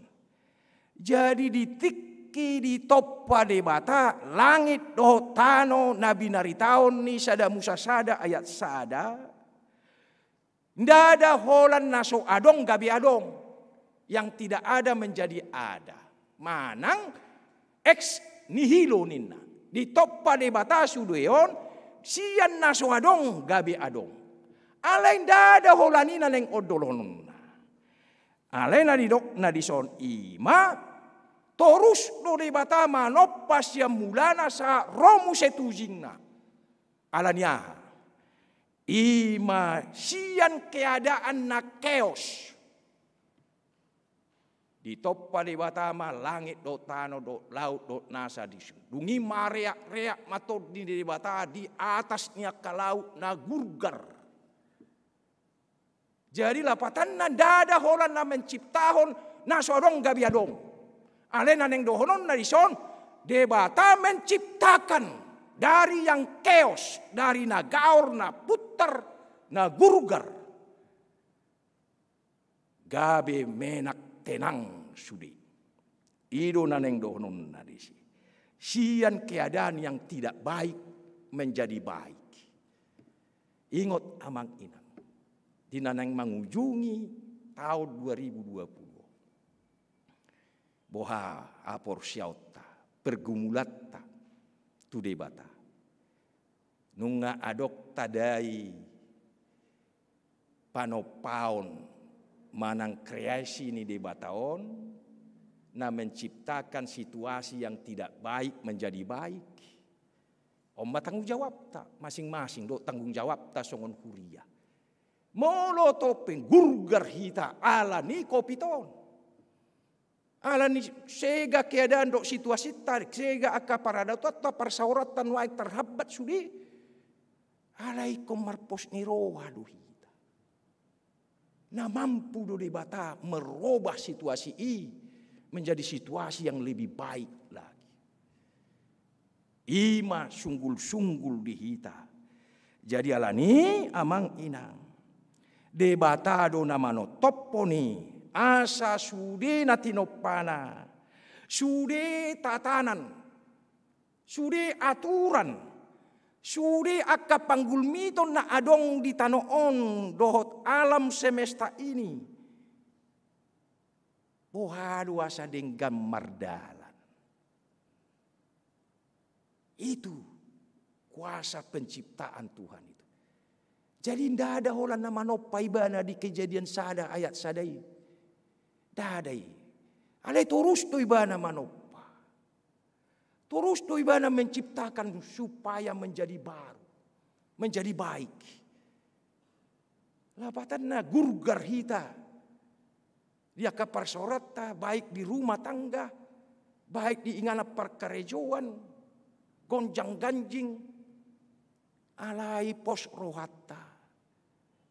Jadi ditikki di toppa debata langit do tano nabi naritaon ni sada Musa sada ayat sada. Ndak ada holan naso adong gabi adong. Yang tidak ada menjadi ada. Manang ex nihilo ninna. Di toppa debata suduyon sian naso adong gabi adong. Alain dada holanina neng odolon. Alain nadidok nadison ima torus do debata manoppas yang mulana sa romu setujingna. Alania ima sian keadaan na chaos. Di toppa debata ma langit do tano do laut do nasa disu. Dungi mareak-reak matod di debata di atasnya ke laut na gurgar. Jadi lapatan na dada holan na menciptahon na sorong gabi adong. Alena neng dohonon na dison debata menciptakan dari yang chaos, dari na gaur na putar na gurgar. Gabe menak tenang sudi. Ido naneng dohonon nadisi. Sian keadaan yang tidak baik menjadi baik. Ingat amang inang. Dinaneng mengujungi tahun 2020. Boha apor siauta. Pergumulata. Tu debata. Nunga adok tadai. Panopaon. Manang kreasi ni debataon na menciptakan situasi yang tidak baik menjadi baik. Omba tanggung jawab ta masing-masing do tanggung jawab ta songon huria. Molo topeng gurgar hita ala ni kopiton. Ala ni sega keadaan do situasi tarik sega akaparada ta persauratan wae terhabat sudi. Alai komarpos ni roha nah mampu do debata merubah situasi ini menjadi situasi yang lebih baik lagi. Ima sunggul-sunggul dihita. Jadi alani amang inang. Debata do namano topponi asa sude natinopana. Sude tatanan. Sude aturan. Sude akka panggulmiton na adong di tanoon dohot alam semesta ini. Bohadu asa denggam mardalan. Itu kuasa penciptaan Tuhan itu. Jadi tidak ada holan nama nopai bana di kejadian sada ayat sadai. Dadai. Alai terus tu ibana manop. Terus tu ibana menciptakan supaya menjadi baru. Menjadi baik. Lapatan na gurgar hita. Dia kaparsorata baik di rumah tangga. Baik di ingana perkerejoan. Gonjang ganjing. Alai pos rohata.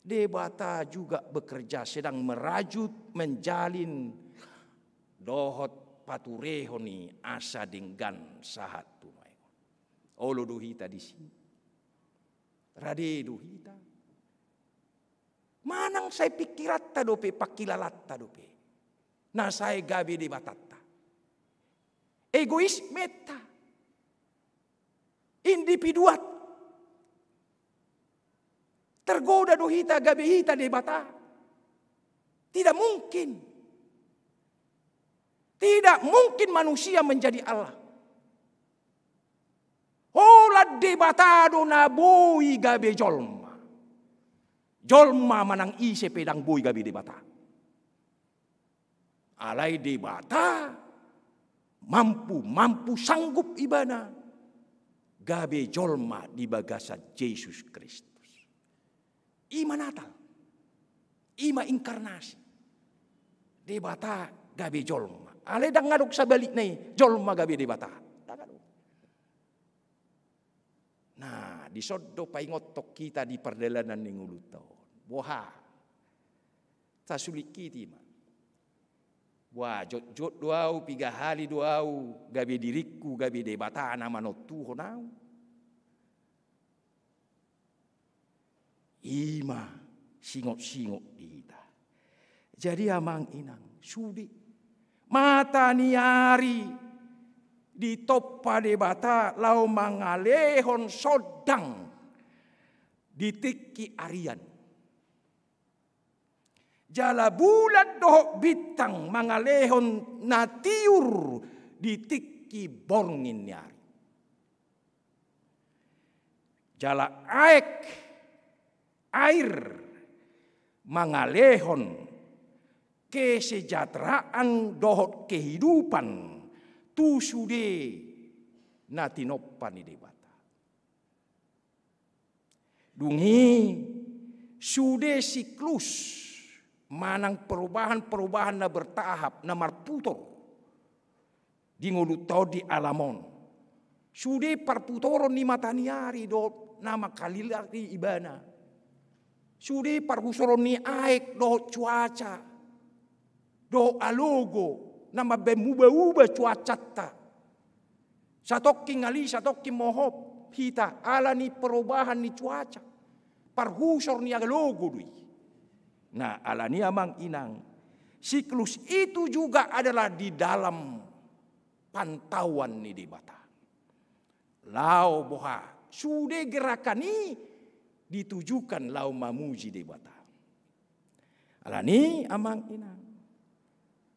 Debata juga bekerja sedang merajut menjalin dohot paturehoni asa denggan sahat tumai. Olo duhita di sini. Rade duhita. Manang saya pikiratta dope pakilalatta dope. Nah saya gabe de batatta. Egois meta. Individuat. Tergoda dohita gabe hita de bata. Tidak mungkin. Tidak mungkin manusia menjadi Allah. Hola debatado na boy gabe jolma. Jolma manang ise pedang boy gabe debata. Alai debata mampu sanggup ibana. gabe jolma di bagasa Yesus Kristus. Ima Natal, ima inkarnasi. Debata gabe jolma. Ale dang ngaduk sabalik nih jolma gabe debata. Nah, di sodo paingotok kita di perdelanan ning uluton. Boha. Tasulik kiti mah. Wah, jot doau piga hali doau gabe diriku gabe debata nama no tuho nau. Ima singot-singot kita. Jadi amang inang sudi mata niari di toppa debata lau mangalehon sodang di tiki arian. Jala bulan dohok bitang mangalehon natiur di tiki borngin nyari. Jala air mangalehon kesejahteraan dohot kehidupan tu sude natinoppan di debata. Dungi sude siklus manang perubahan-perubahan na bertahap na marputor di ngulutau di alamon. Sude parputoron ni mataniari do nama kalilari ibana. Sude parhusoron ni aek do cuaca. Do alogo nama bemuba-uba cuaca ta. Satoki ngali satoki mohop hita ala ni perubahan ni cuaca. Parhusor ni alogo dui. Nah, alani amang inang, siklus itu juga adalah di dalam pantauan ni debata. Lau boha, sude gerakan ini ditujukan lau mamuji debata. Alani amang inang,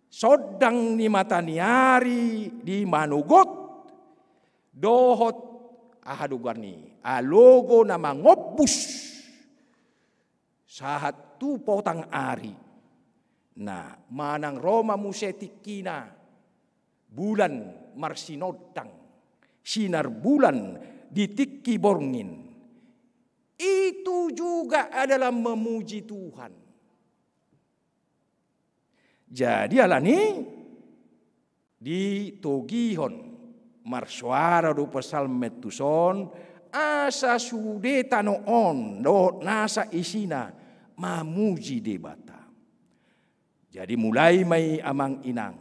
sodang ni mataniari di manugot, dohot ahadugarni, alogo nama ngobus, sahat tu potang ari. Nah, manang Roma musetikina bulan marsinodang sinar bulan ditiki borngin. Itu juga adalah memuji Tuhan. Jadi alani di togihon marsuara do pasal metuson asa sude tanoon do nasa isina mamuji debata. Jadi mulai mai amang inang.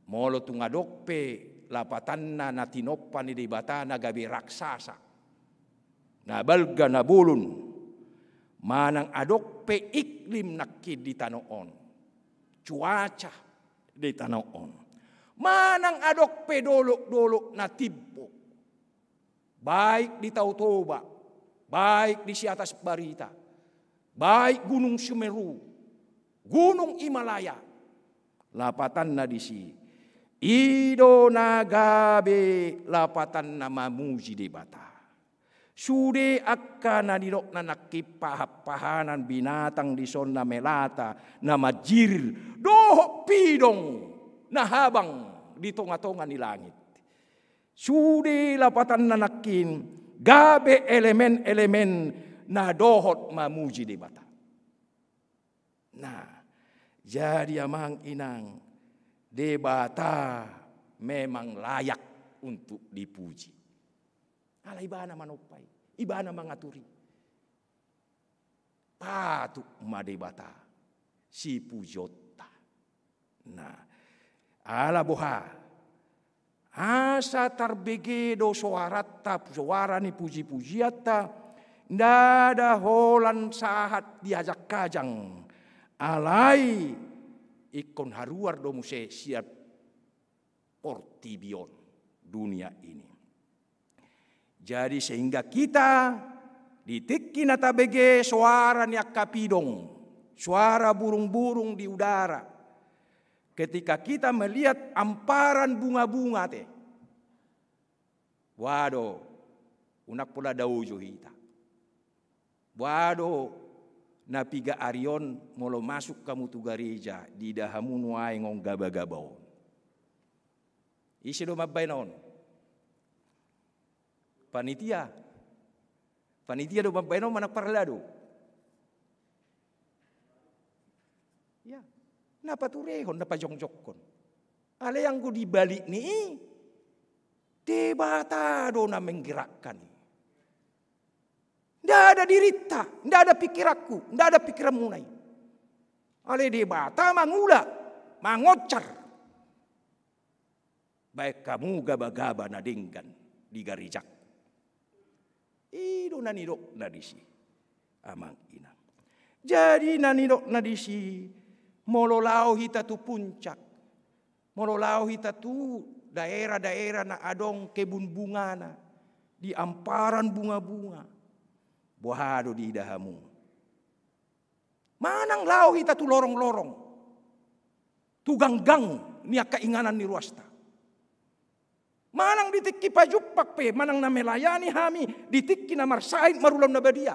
Molo tungadokpe lapatanna natinoppan ni debata na gabi raksasa. Na balga na bulun. Manang adokpe iklim nakid di tanoon. Cuaca di tanoon. Manang adokpe dolok-dolok na tibbo. Baik di Tautoba. Baik di atas Barita. Baik Gunung Sumeru, Gunung Himalaya, lapatan na disi. Ido nagabe lapatan na mamuji debata. Sude akka na dinok na nakipahap-pahanan binatang di son na melata na majir. Dohok pidong na habang di tonga-tonga ni langit. Sude lapatan na nakin gabe elemen-elemen na dohot mamuji debata. Nah, jadi amang inang debata memang layak untuk dipuji. Ala ibana manopay, ibana mangaturi. Patuk madebata si pujota. Nah, ala boha. Asa tarbege do suarata suara ni puji-pujiata. Nada holan sahat diajak kajang. Alai ikon haruar do muse siap portibion dunia ini. Jadi sehingga kita ditiki natabege suara niak kapidong. Suara burung-burung di udara. Ketika kita melihat amparan bunga-bunga teh. Waduh, unak pula daujo hita. Wado napiga arion molo masuk kamu tu gereja di dahamu nuai ngong gaba-gabaon. Isi do mabay naon. Panitia do mampeno manak parlado. Ya, napa turehon napa jongjokon. Ale yang ku dibalik ni debata do na menggerakkan. Ndak ada dirita, ndak ada pikiraku, ndak ada pikiran munai. Ale debata mangula, mangocar. Baik kamu gaba-gaba nadinggan di garijak. Ido nanidok nadisi. Amang inang. Jadi nanidok nadisi. Mololau hita tu puncak. Mololau hita tu daerah-daerah na adong kebun bunga na. Di amparan bunga-bunga. Bohado di idahamu. Manang lau hita tu lorong-lorong. Tu ganggang niya kainganan ni ruasta. Manang ditikki pajupak pe, manang na melayani hami, ditikki na marsain marulam na badia.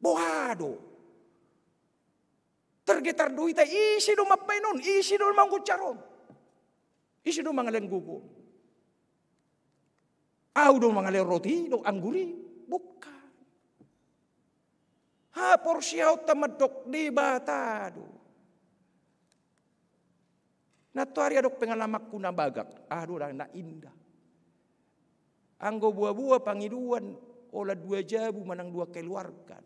Bohado. Tergetar duita isi do mapainon, isi do mangkucaron. Isi do mangalen gugu. Au do mangalen roti, do angguri, bukan. Ha porsiaw tamadok di batado. Natuari adok pengalamak ku na bagak. Aduh na indah. Anggo buah-buah pangiduan. Ola 2 jabu manang 2 keluarga.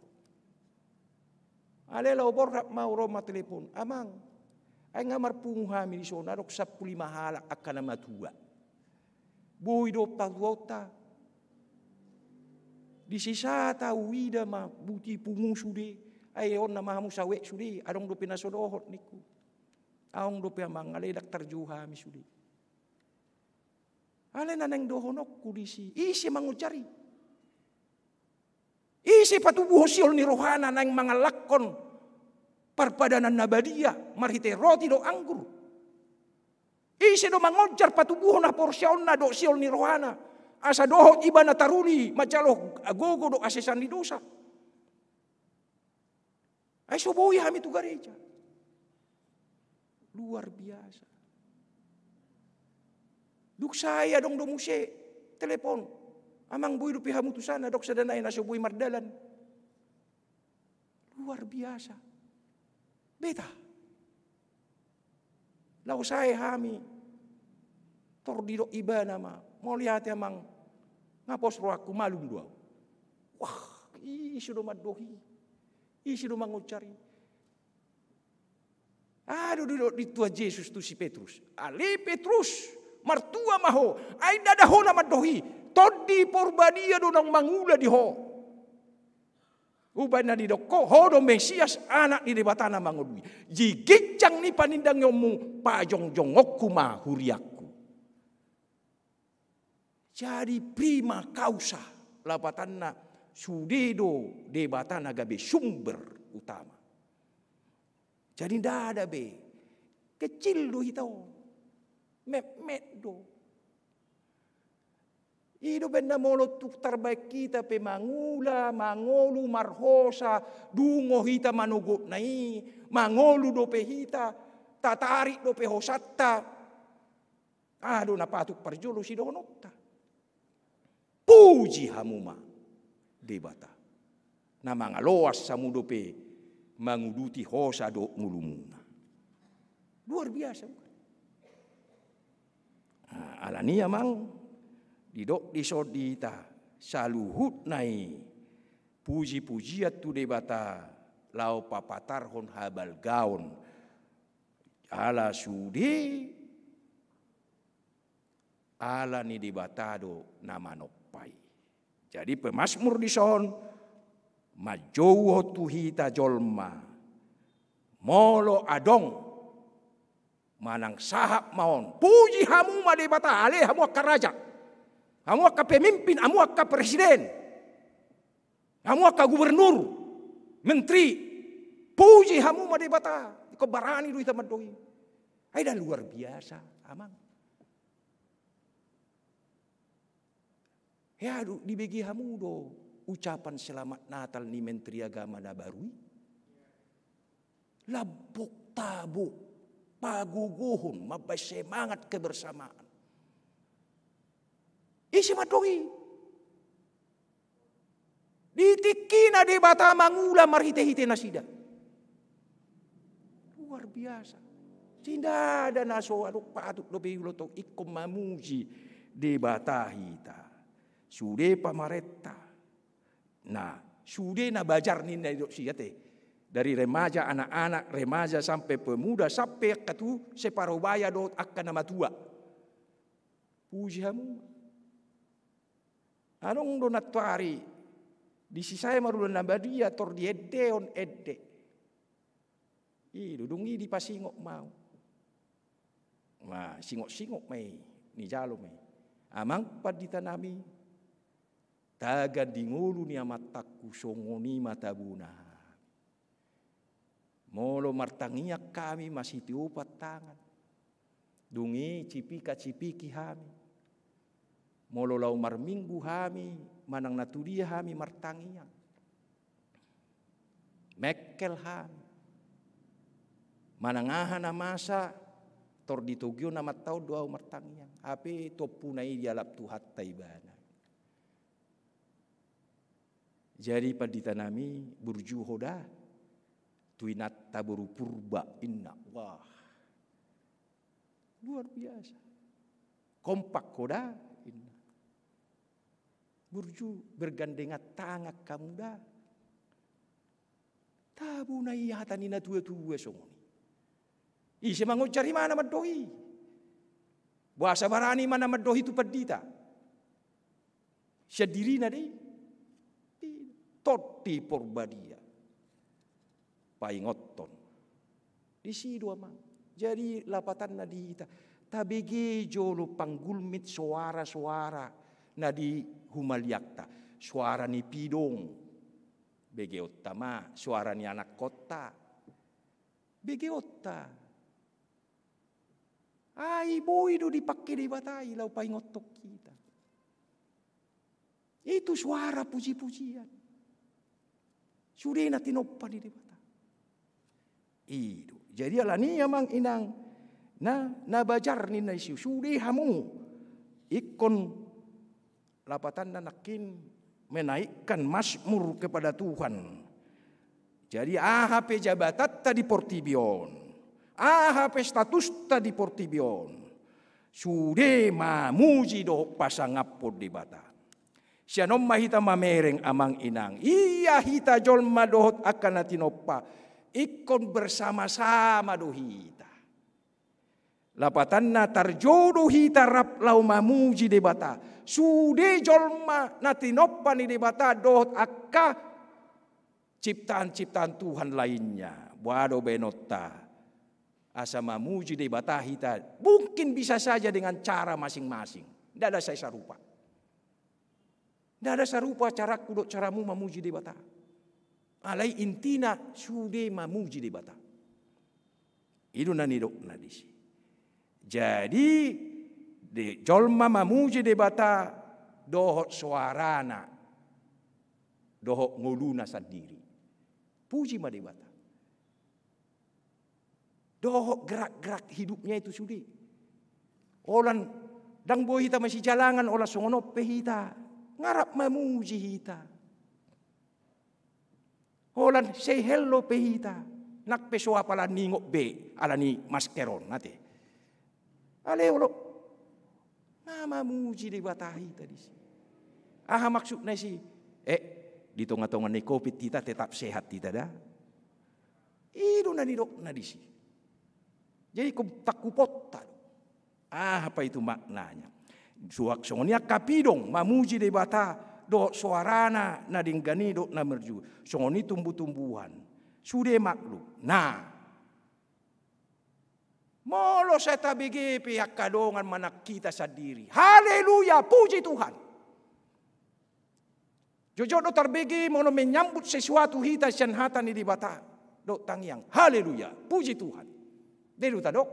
Alela obor mau roma telepon. Amang. Ay ngamar punghami di sona. Adok 15 halak akan na matua. Boy do pagwota. Di sisa tawida ma buti pungu sude. Ay on na mahamu sawe sude. Adong do pinasodohot niku. Aong do piamang ale daktar juha mi sudi. Ale naneng dohonok kudisi. Isi mangucari. Isi patubuh siol ni rohana nang mga lakon. Parpadanan nabadia. Marhite roti do anggur. Isi do mangojar patubuh na porsyon na do siol ni rohana. Asa dohot iba na taruli. Macaloh agogo do asesan ni dosa. Ay subuhi hami tu gereja. Luar biasa. Duk saya dong do muse telepon. Amang buy do pihamu tu sana dok sadanay na subuy mardalan. Luar biasa. Beta. Lau saya hami. Tordido iba nama. Mau lihat amang ngapos roh aku malum dua. Wah, isi do madohi. Isi do mangucari. Aduh di tua Yesus tu si Petrus. Ali Petrus martua maho. Ay dadaho na madohi. Todi porbadia do nang mangula di ho. Ubay na di doko. Ho do Mesias anak ni debatana mangodui. Jigijang ni panindang yomu pajong-jongokku mahuriaku. Jadi prima causa lapatanna sudedo debatana gabe sumber utama. Jadi tidak ada be. Kecil do hitau. Met do. Ido benda molo tuk terbaik kita pe mangula, mangolu marhosa, dungo hita manugot nai, mangolu do pe hita, tatarik do pe hosatta. Aduh napatuk parjolo si donokta. Puji hamuma debata. Na mangaloas samudo pe manguduti hosa do ngulumuna. Luar biasa. Alania mang didok disodita saluhut nai puji-pujiat tu debata lau papatarhon habal gaun ala sudi ala ni debatado nama nopai. Jadi pemasmur di son majowo tuhita jolma molo adong manang sahap maon puji hamu madebata ale hamu akka raja hamu akka pemimpin hamu akka presiden hamu akka gubernur menteri puji hamu madebata kebarani duita madoi ay dah luar biasa amang ya dibagi hamu do ucapan selamat Natal ni Menteri Agama na barui. Labok tabok, paguguhon, mabay semangat kebersamaan. Isi madohi, Ditikina di bata mangula marhite-hite nasida. Luar biasa. Sinda ada naso aduk patut lebih lotok ikom mamuji di bata hita. Sude pamaretta. Nah, sude na bajar ninda idok siyate. Dari remaja anak-anak, remaja sampai pemuda, sampai katu separobaya dot akan nama tua. Puji hamu. Anong donat tuari. Di sisaya marulan nabadia tor di edeon ede. Dudungi di pasingok mau. Nah, singok-singok may ni jalo may. Amang paditanami taga dingulu ni amataku songoni matabuna. Molo martangiak kami masih tiupat tangan. Dungi cipika-cipiki kami. Molo lau marminggu kami manang natudia kami martangiak. Mekel kami. Manangahan na masa tor ditugyo na mataw doaw martangiak. Ape topunay dialap tuhat taibana. Jadi paditanami burju hoda. Tuinat taburu purba inna. Wah. Luar biasa. Kompak hoda inna. Burju bergandengan tangan kamu dah. Tabu na ihatan ina tua-tua songoni. Isi mangut cari mana madohi. Bahasa barani mana madohi itu pedita. Sediri na deh. Toti porbadia. Paingoton. Di situ amang. Jadi lapatan na dihita. Tabege jolo panggulmit suara-suara. Na di humaliakta. Suara ni pidong. Bege ottama. Suara ni anak kota. Bege otta. Ay boy do dipakai di batai lau paingotok kita. Itu suara puji-pujian. Sudah na tinoppa di bata. Itu. Jadi alani amang inang na bajar ni na isu. Sudah hamu ikon lapatan na nakin menaikkan masmur kepada Tuhan. Jadi ahap jabatat tadi portibion. Ahap status tadi portibion. Sude mamuji do pasangapod di bata. Sianom mahita mamereng amang inang. Iya hita jolma dohot akan natinoppa. Ikon bersama-sama dohita. Lapatan na tarjodo hita rap lau mamuji di bata. Sude jolma natinoppa ni di bata dohot akka ciptaan-ciptaan Tuhan lainnya. Wado benota. Asa mamuji di bata hita. Mungkin bisa saja dengan cara masing-masing. Tidak ada saya sarupa. Tidak ada sarupa caraku dok caramu mamuji di bata. Alai intina sude mamuji di bata. Itu nani dok nadisi. Jadi de jolma mamuji di bata dohot suarana. Dohot nguluna sendiri. Puji ma di bata. Dohok gerak-gerak hidupnya itu sudi. Olan dang boy hita masih jalangan olah songonope hita. Ngarap mamuji hita. Olan say hello pe hita. Nak peso apala ningok be alani maskeron nate. Ale olo mamuji di bata hita di sini. Aha maksudnya sih di tengah-tengah ni covid kita tetap sehat kita dah. Itu nani dok nadi sih. Jadi takupota. Apa itu maknanya? Suak songonia kapidong mamuji de bata do suarana na dinggani do na merju. Songoni tumbuh-tumbuhan. Sudah maklum. Nah. Molo saya tabigi pihak kadongan manak kita sendiri. Haleluya, puji Tuhan. Jojo do terbigi mono menyambut sesuatu hita senhatan di bata do tangyang. Haleluya, puji Tuhan. Delu tadok.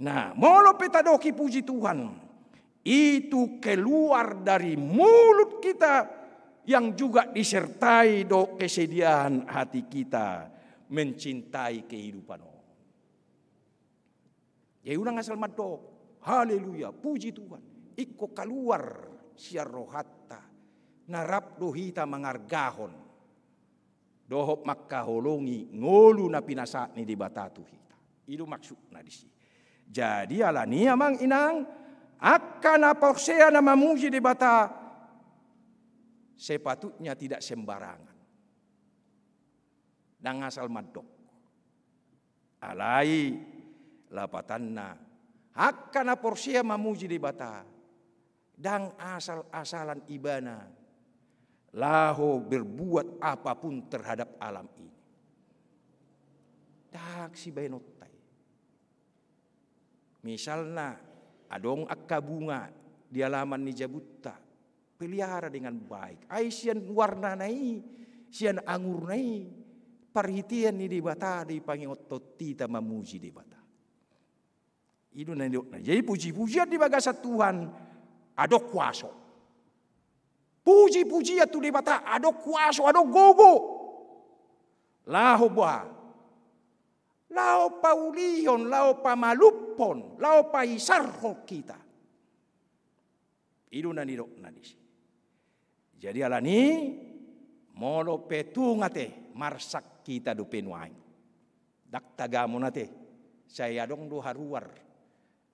Nah, molo petadoki puji Tuhan. Itu keluar dari mulut kita yang juga disertai do kesediaan hati kita mencintai kehidupan. Ya unang asal madok. Haleluya, puji Tuhan. Iko keluar siar rohatta. narap do hita mangargahon. Dohop makkaholongi ngolu na pinasa ni di batatu hita. Itu maksudnya di sini. Jadi alani amang inang akan aporsea na mamuji di bata sepatutnya tidak sembarangan. Dan asal madok. Alai lapatanna akan aporsea mamuji di bata dan asal-asalan ibana laho berbuat apapun terhadap alam ini. Tak si bainotai. Misalnya adong akka bunga di halaman ni jabutta, pelihara dengan baik. Ai sian warna nai, sian anggur nai, perhatian ni di bata di pangiot tita mamuji di bata. Itu nandok. Jadi puji-pujian di bagasa Tuhan ada kuasa. Puji-pujian tu di bata ada kuasa, ada gogo. Laho bah. Lao paulion, lao pamalupon, lao paisarho kita. Itu nandok nadisi. Jadi alani molo petungate marsak kita do penuai. Dak tagamo nate. Saya dong do haruar.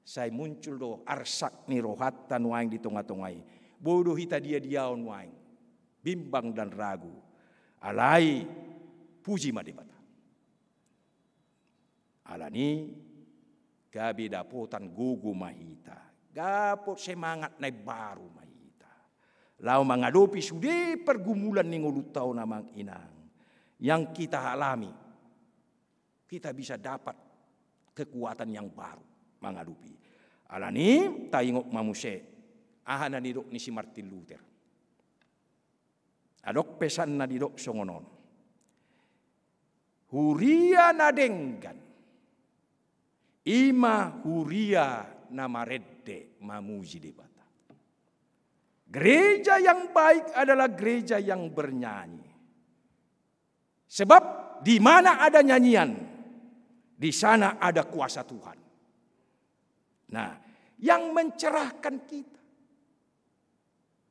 Saya muncul do arsak ni rohatan waing di tengah-tengah. Bodoh hita dia-diaon waing. Bimbang dan ragu. Alai puji madibata. Alani gabi dapotan gugu mahita. Gapot semangat na baru mahita. Lau menghadapi sudi pergumulan ni ngulutau namang inang. Yang kita alami. Kita bisa dapat kekuatan yang baru. Menghadapi. Alani tayingok mamuse. Ahana nidok ni si Martin Luther. Adok pesan na didok songonon. Huria na denggan. Ima huria na maredde mamuji debata. Gereja yang baik adalah gereja yang bernyanyi. Sebab di mana ada nyanyian, di sana ada kuasa Tuhan. Nah, yang mencerahkan kita,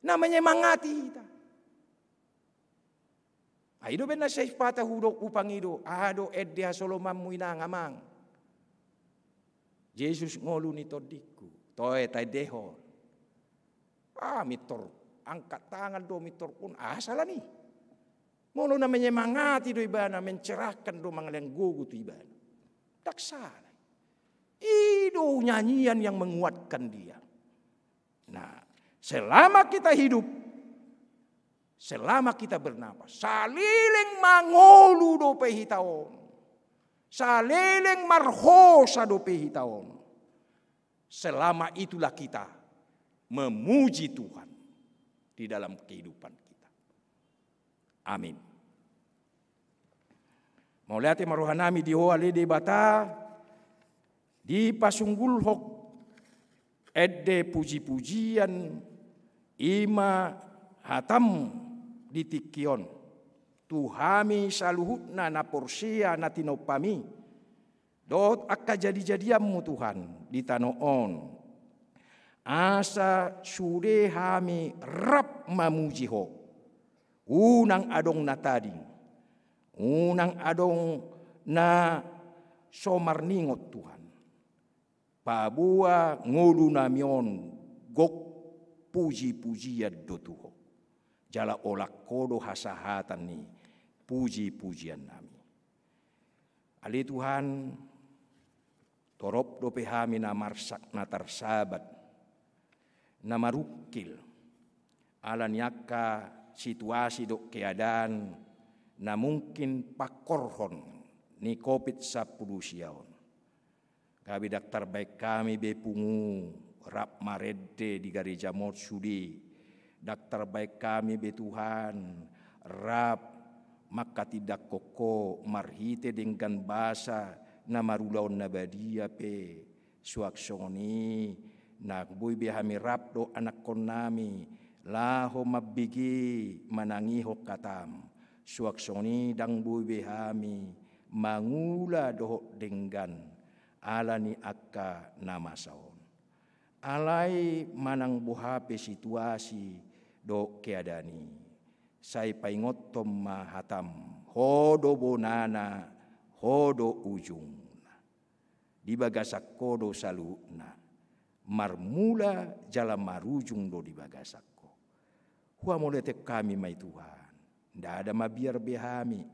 namanya mengati kita. Aido benar saya patah hudok upang ido, ado eddia soloman muina ngamang. Yesus ngolu ni todiku, toe tai deho. Mitor, angkat tangan do mitor pun salah nih. Mono namanya mengati do ibana, mencerahkan do mangaleng gugu tu ibana. Tak salah. Itu nyanyian yang menguatkan dia. Nah, selama kita hidup, selama kita bernapas, saliling mangolu do pehitaon, saliling marhosa do pehitaon. Selama itulah kita memuji Tuhan di dalam kehidupan kita. Amin. Mau lihat maruhanami di hoale di bata. Di pasunggul hok edde puji-pujian ima hatam di tikion. Tuhami saluhutna na porsia na tinopami. Dot akka jadi-jadianmu Tuhan di tanoon. Asa sude hami rap mamuji hok. Unang adong na tading. Unang adong na somarningot Tuhan. Pabua ngulu namion gok puji-pujian do Tuhan. Jala olak kodo hasahatan ni puji-pujian nami. Ali Tuhan torop do pehami na marsak na tarsabat na marukil alanyaka situasi do keadaan na mungkin pakorhon ni COVID-19 siyaon. Kabi daktar baik kami bepungu rap maredde di gereja Motsudi. Daktar baik kami be Tuhan rap maka tidak koko marhite dengan bahasa na marulaon na badia pe suaksoni na boy behami rap do anak kon nami laho mabigi manangiho katam suaksoni dang boy behami mangula doh dengan alani akka nama saon. Alai manang buhape situasi do keadani. Sai paingot tom mahatam hodo bonana hodo ujung. Di bagasakko do saluna. Marmula jalan marujung do di bagasakko. Hua molete kami mai Tuhan. Nda ada mabiar behami.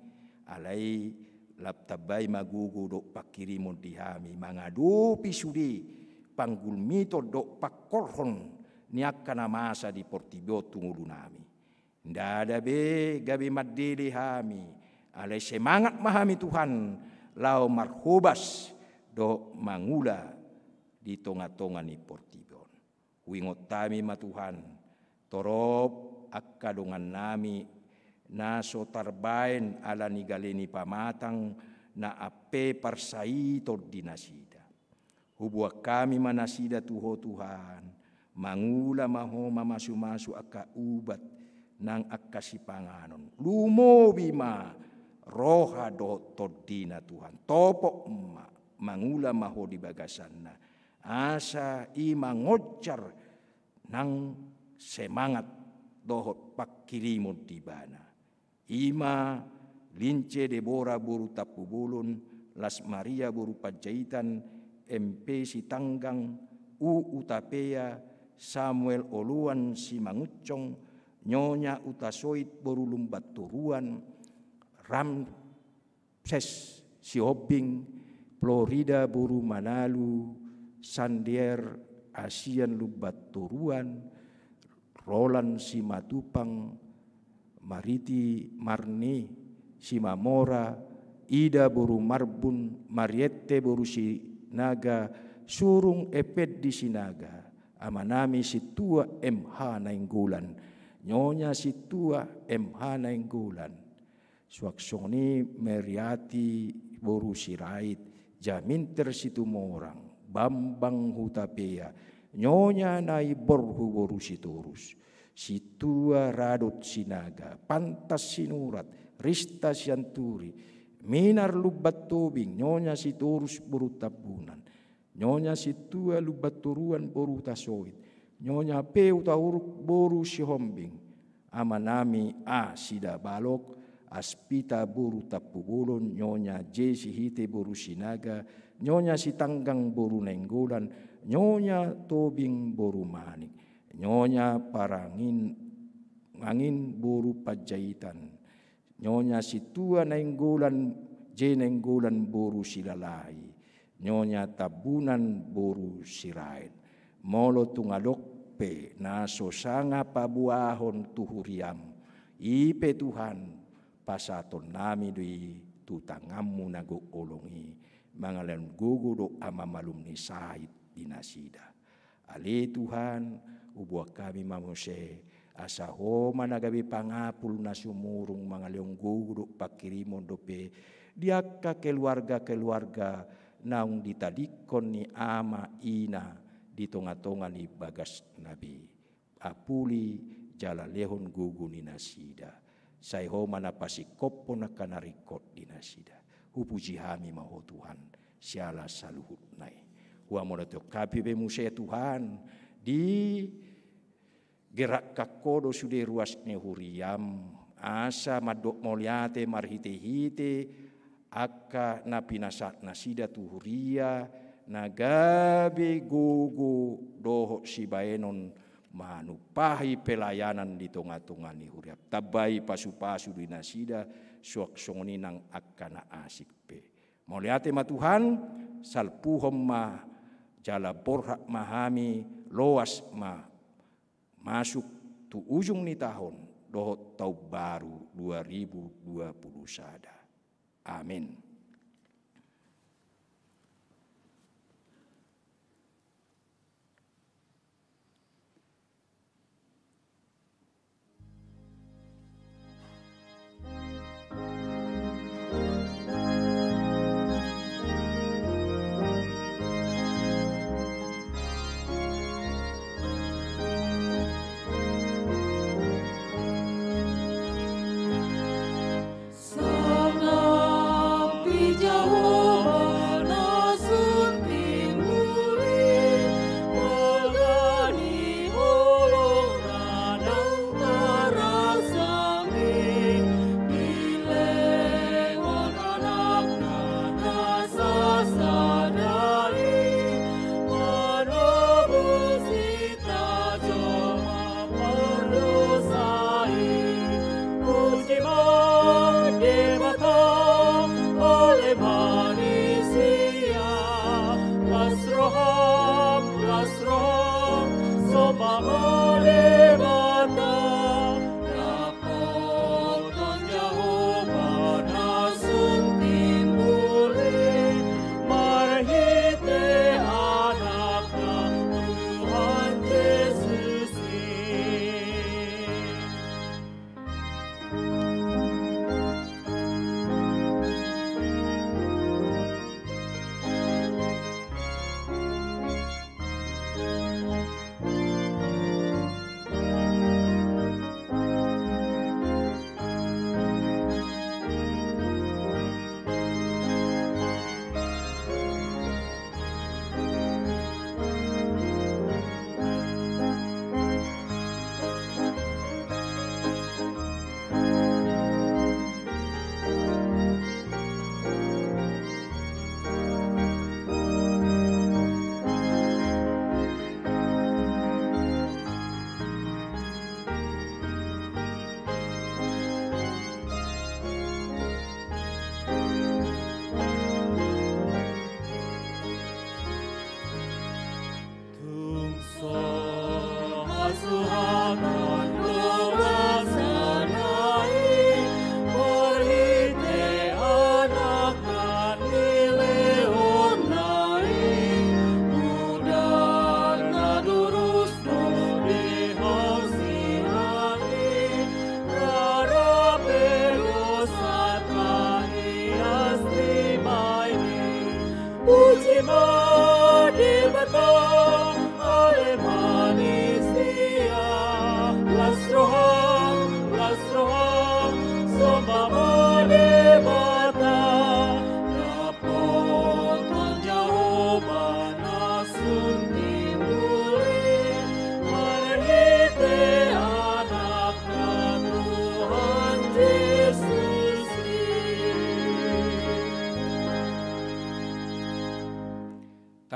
Alai laptabai magugu do pakirimon dihami. Mangadupi sudi panggul mito do pakorhon niakana masa di portibio tungulunami. Nda ada be gabi madili hami. Alai semangat mahami Tuhan. Lau marhubas do mangula di tonga-tonga ni portibon. Wingot tami ma Tuhan, torop akadongan nami na so tarbain ala ni galeni pamatang na ape parsai to dinasida. Hubuak kami manasida tuho Tuhan, mangula maho mamasu-masu aka ubat nang akasipanganon. Lumobi ma roha do todina Tuhan, topok ma mangula maho di bagasanna. Asa ima ngocar nang semangat dohot pakirimon di bana. Ima lince Debora buru tapubulun, Las Maria buru pajaitan, MP si tanggang, Utapea, Samuel Oluan si mangucong, Nyonya Utasoit buru lumbat turuan, Ramses si Hobing, Florida buru Manalu, Sandier Asian lubat turuan, Roland si Matupang, Mariti Marni si Mamora, Ida buru Marbun, Mariette buru si Naga, Surung Eped di Sinaga, Amanami si tua MH Nainggulan, Nyonya si tua MH Nainggulan, Swaksoni Meriati buru Sirait, Jaminter si Tumorang, Bambang Hutapea, Nyonya Nai Borhu boru si Turus, si tua Radot Sinaga, Pantas Sinurat, Rista Sianturi, Minar Lubat Tobing, Nyonya si Turus boru Tabunan, Nyonya si tua Lubat Turuan boru Tasoit, Nyonya Peu Tauruk boru si Hombing, Amanami Sida Balok, Aspita boru Tapubulon, Nyonya J si Hite boru Sinaga, Nyonya si Tanggang boru Nainggolan, Nyonya Tobing boru Manik, Nyonya Parangin Angin boru Pajaitan, Nyonya si tua Nainggolan, J Nainggolan boru Silalai, Nyonya Tabunan boru Sirain, Molo Tungalokpe naso sanga pabuahon tuhuriam, ipe Tuhan pasaton nami dui tutangamu nago olongi, mangalan gugu do amamalum ni sahid dinasida. Ali Tuhan ubuak kami mamuse asa homa nagabi pangapul na sumurung mangaleong gugu do pakirimon dope diaka keluarga-keluarga naung ditadikon ni ama ina di tonga-tonga ni bagas nabi. Apuli jala lehon gugu ni nasida. Sai homa na pasikopo na kanarikot dinasida. Upuji hami maho Tuhan, siala saluhut nai. Hua moda teo kapi be musea Tuhan, di gerak kakodo sude ruas ne huriam, asa madok moliate marhite-hite, akka napinasat nasida tuhuria, nagabe gugu doho sibaenon manupahi pelayanan di tonga-tonga ni huriap. Tabai pasu-pasu di nasida, suak-songoni nang akana asik pe. Moliate ma Tuhan, salpuhom ma jala borhak mahami loas ma masuk tu ujung ni tahun dohot tau baru 2020 sada. Amin.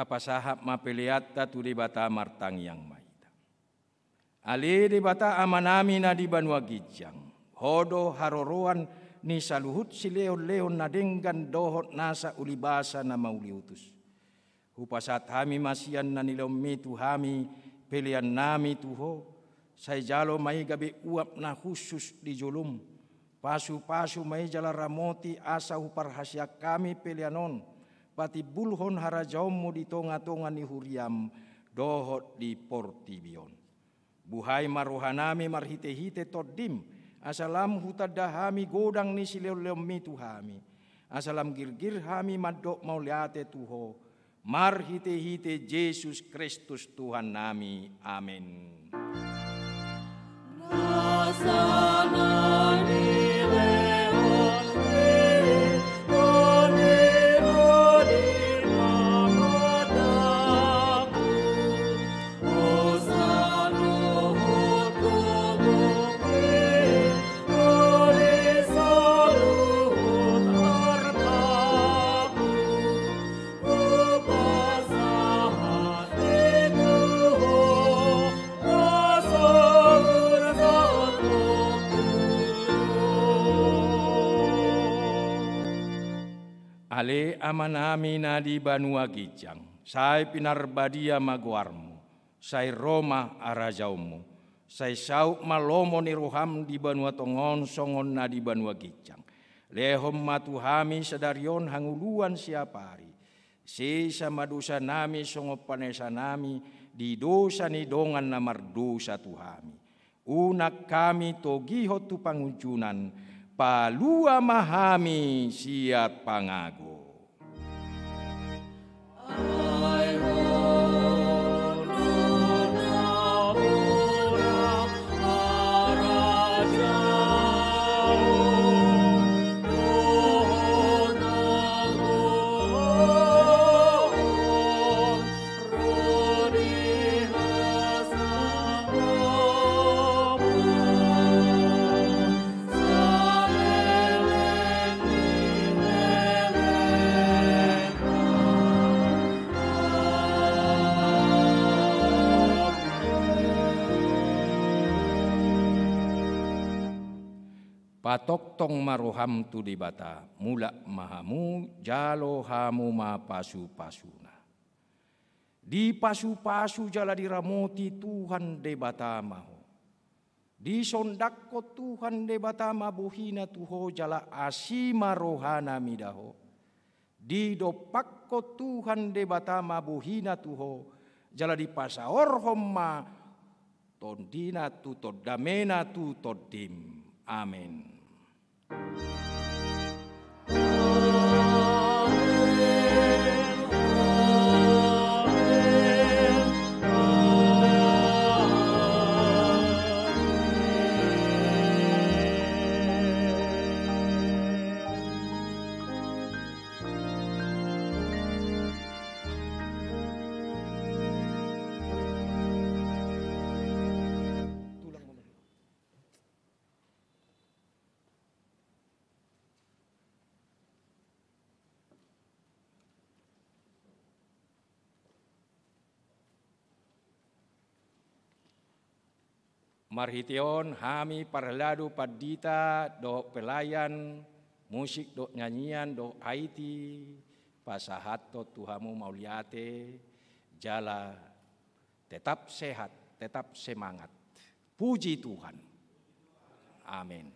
apa sahab mapeliatta tu di bata martang yang mahita. Ali di bata amanami na di banua gijang. Hodo haroroan ni saluhut si leon-leon na denggan dohot nasa ulibasa na mauliutus. Hupasat hami masian na nilomitu hami pilihan nami tuho. Say jalo may gabi uap na khusus di julum. Pasu-pasu may jala ramoti asa huparhasya kami pilihanon. Pati bulhon harajaumu di tonga-tonga ni huriam dohot di portibion. Buhay maruhanami marhite-hite todim. Asalam hutadahami godang ni sileo-leomitu hami. Asalam girgir hami madok mauliate tuho. Marhite-hite Yesus Kristus Tuhan nami. Amin. Ale amanami na di banua gijang, say pinarbadia maguarmu, say Roma arajaumu, say sauk malomo ni roham di banua tongon songon na di banua gijang. Lehom matuhami sadarion hanguluan siapari, si sama dosa nami songopanesa nami, di dosa ni dongan na mardosa tuhami. Unak kami togihot tu pangujunan, palua mahami siat pangago. Patok tong maroham tu di bata, mulak mahamu jalo hamu ma pasu-pasuna. Di pasu-pasu jala diramoti Tuhan de bata maho. Di sondakko Tuhan de bata mabuhina tuho jala asima rohana midaho. Di dopakko Tuhan de bata mabuhina tuho jala di pasaor homma tondina tu todamena tu todim. Amin. Marhition hami parladu padita do pelayan musik do nyanyian do Haiti pasahato tuhamu mauliate jala tetap sehat tetap semangat puji Tuhan amin.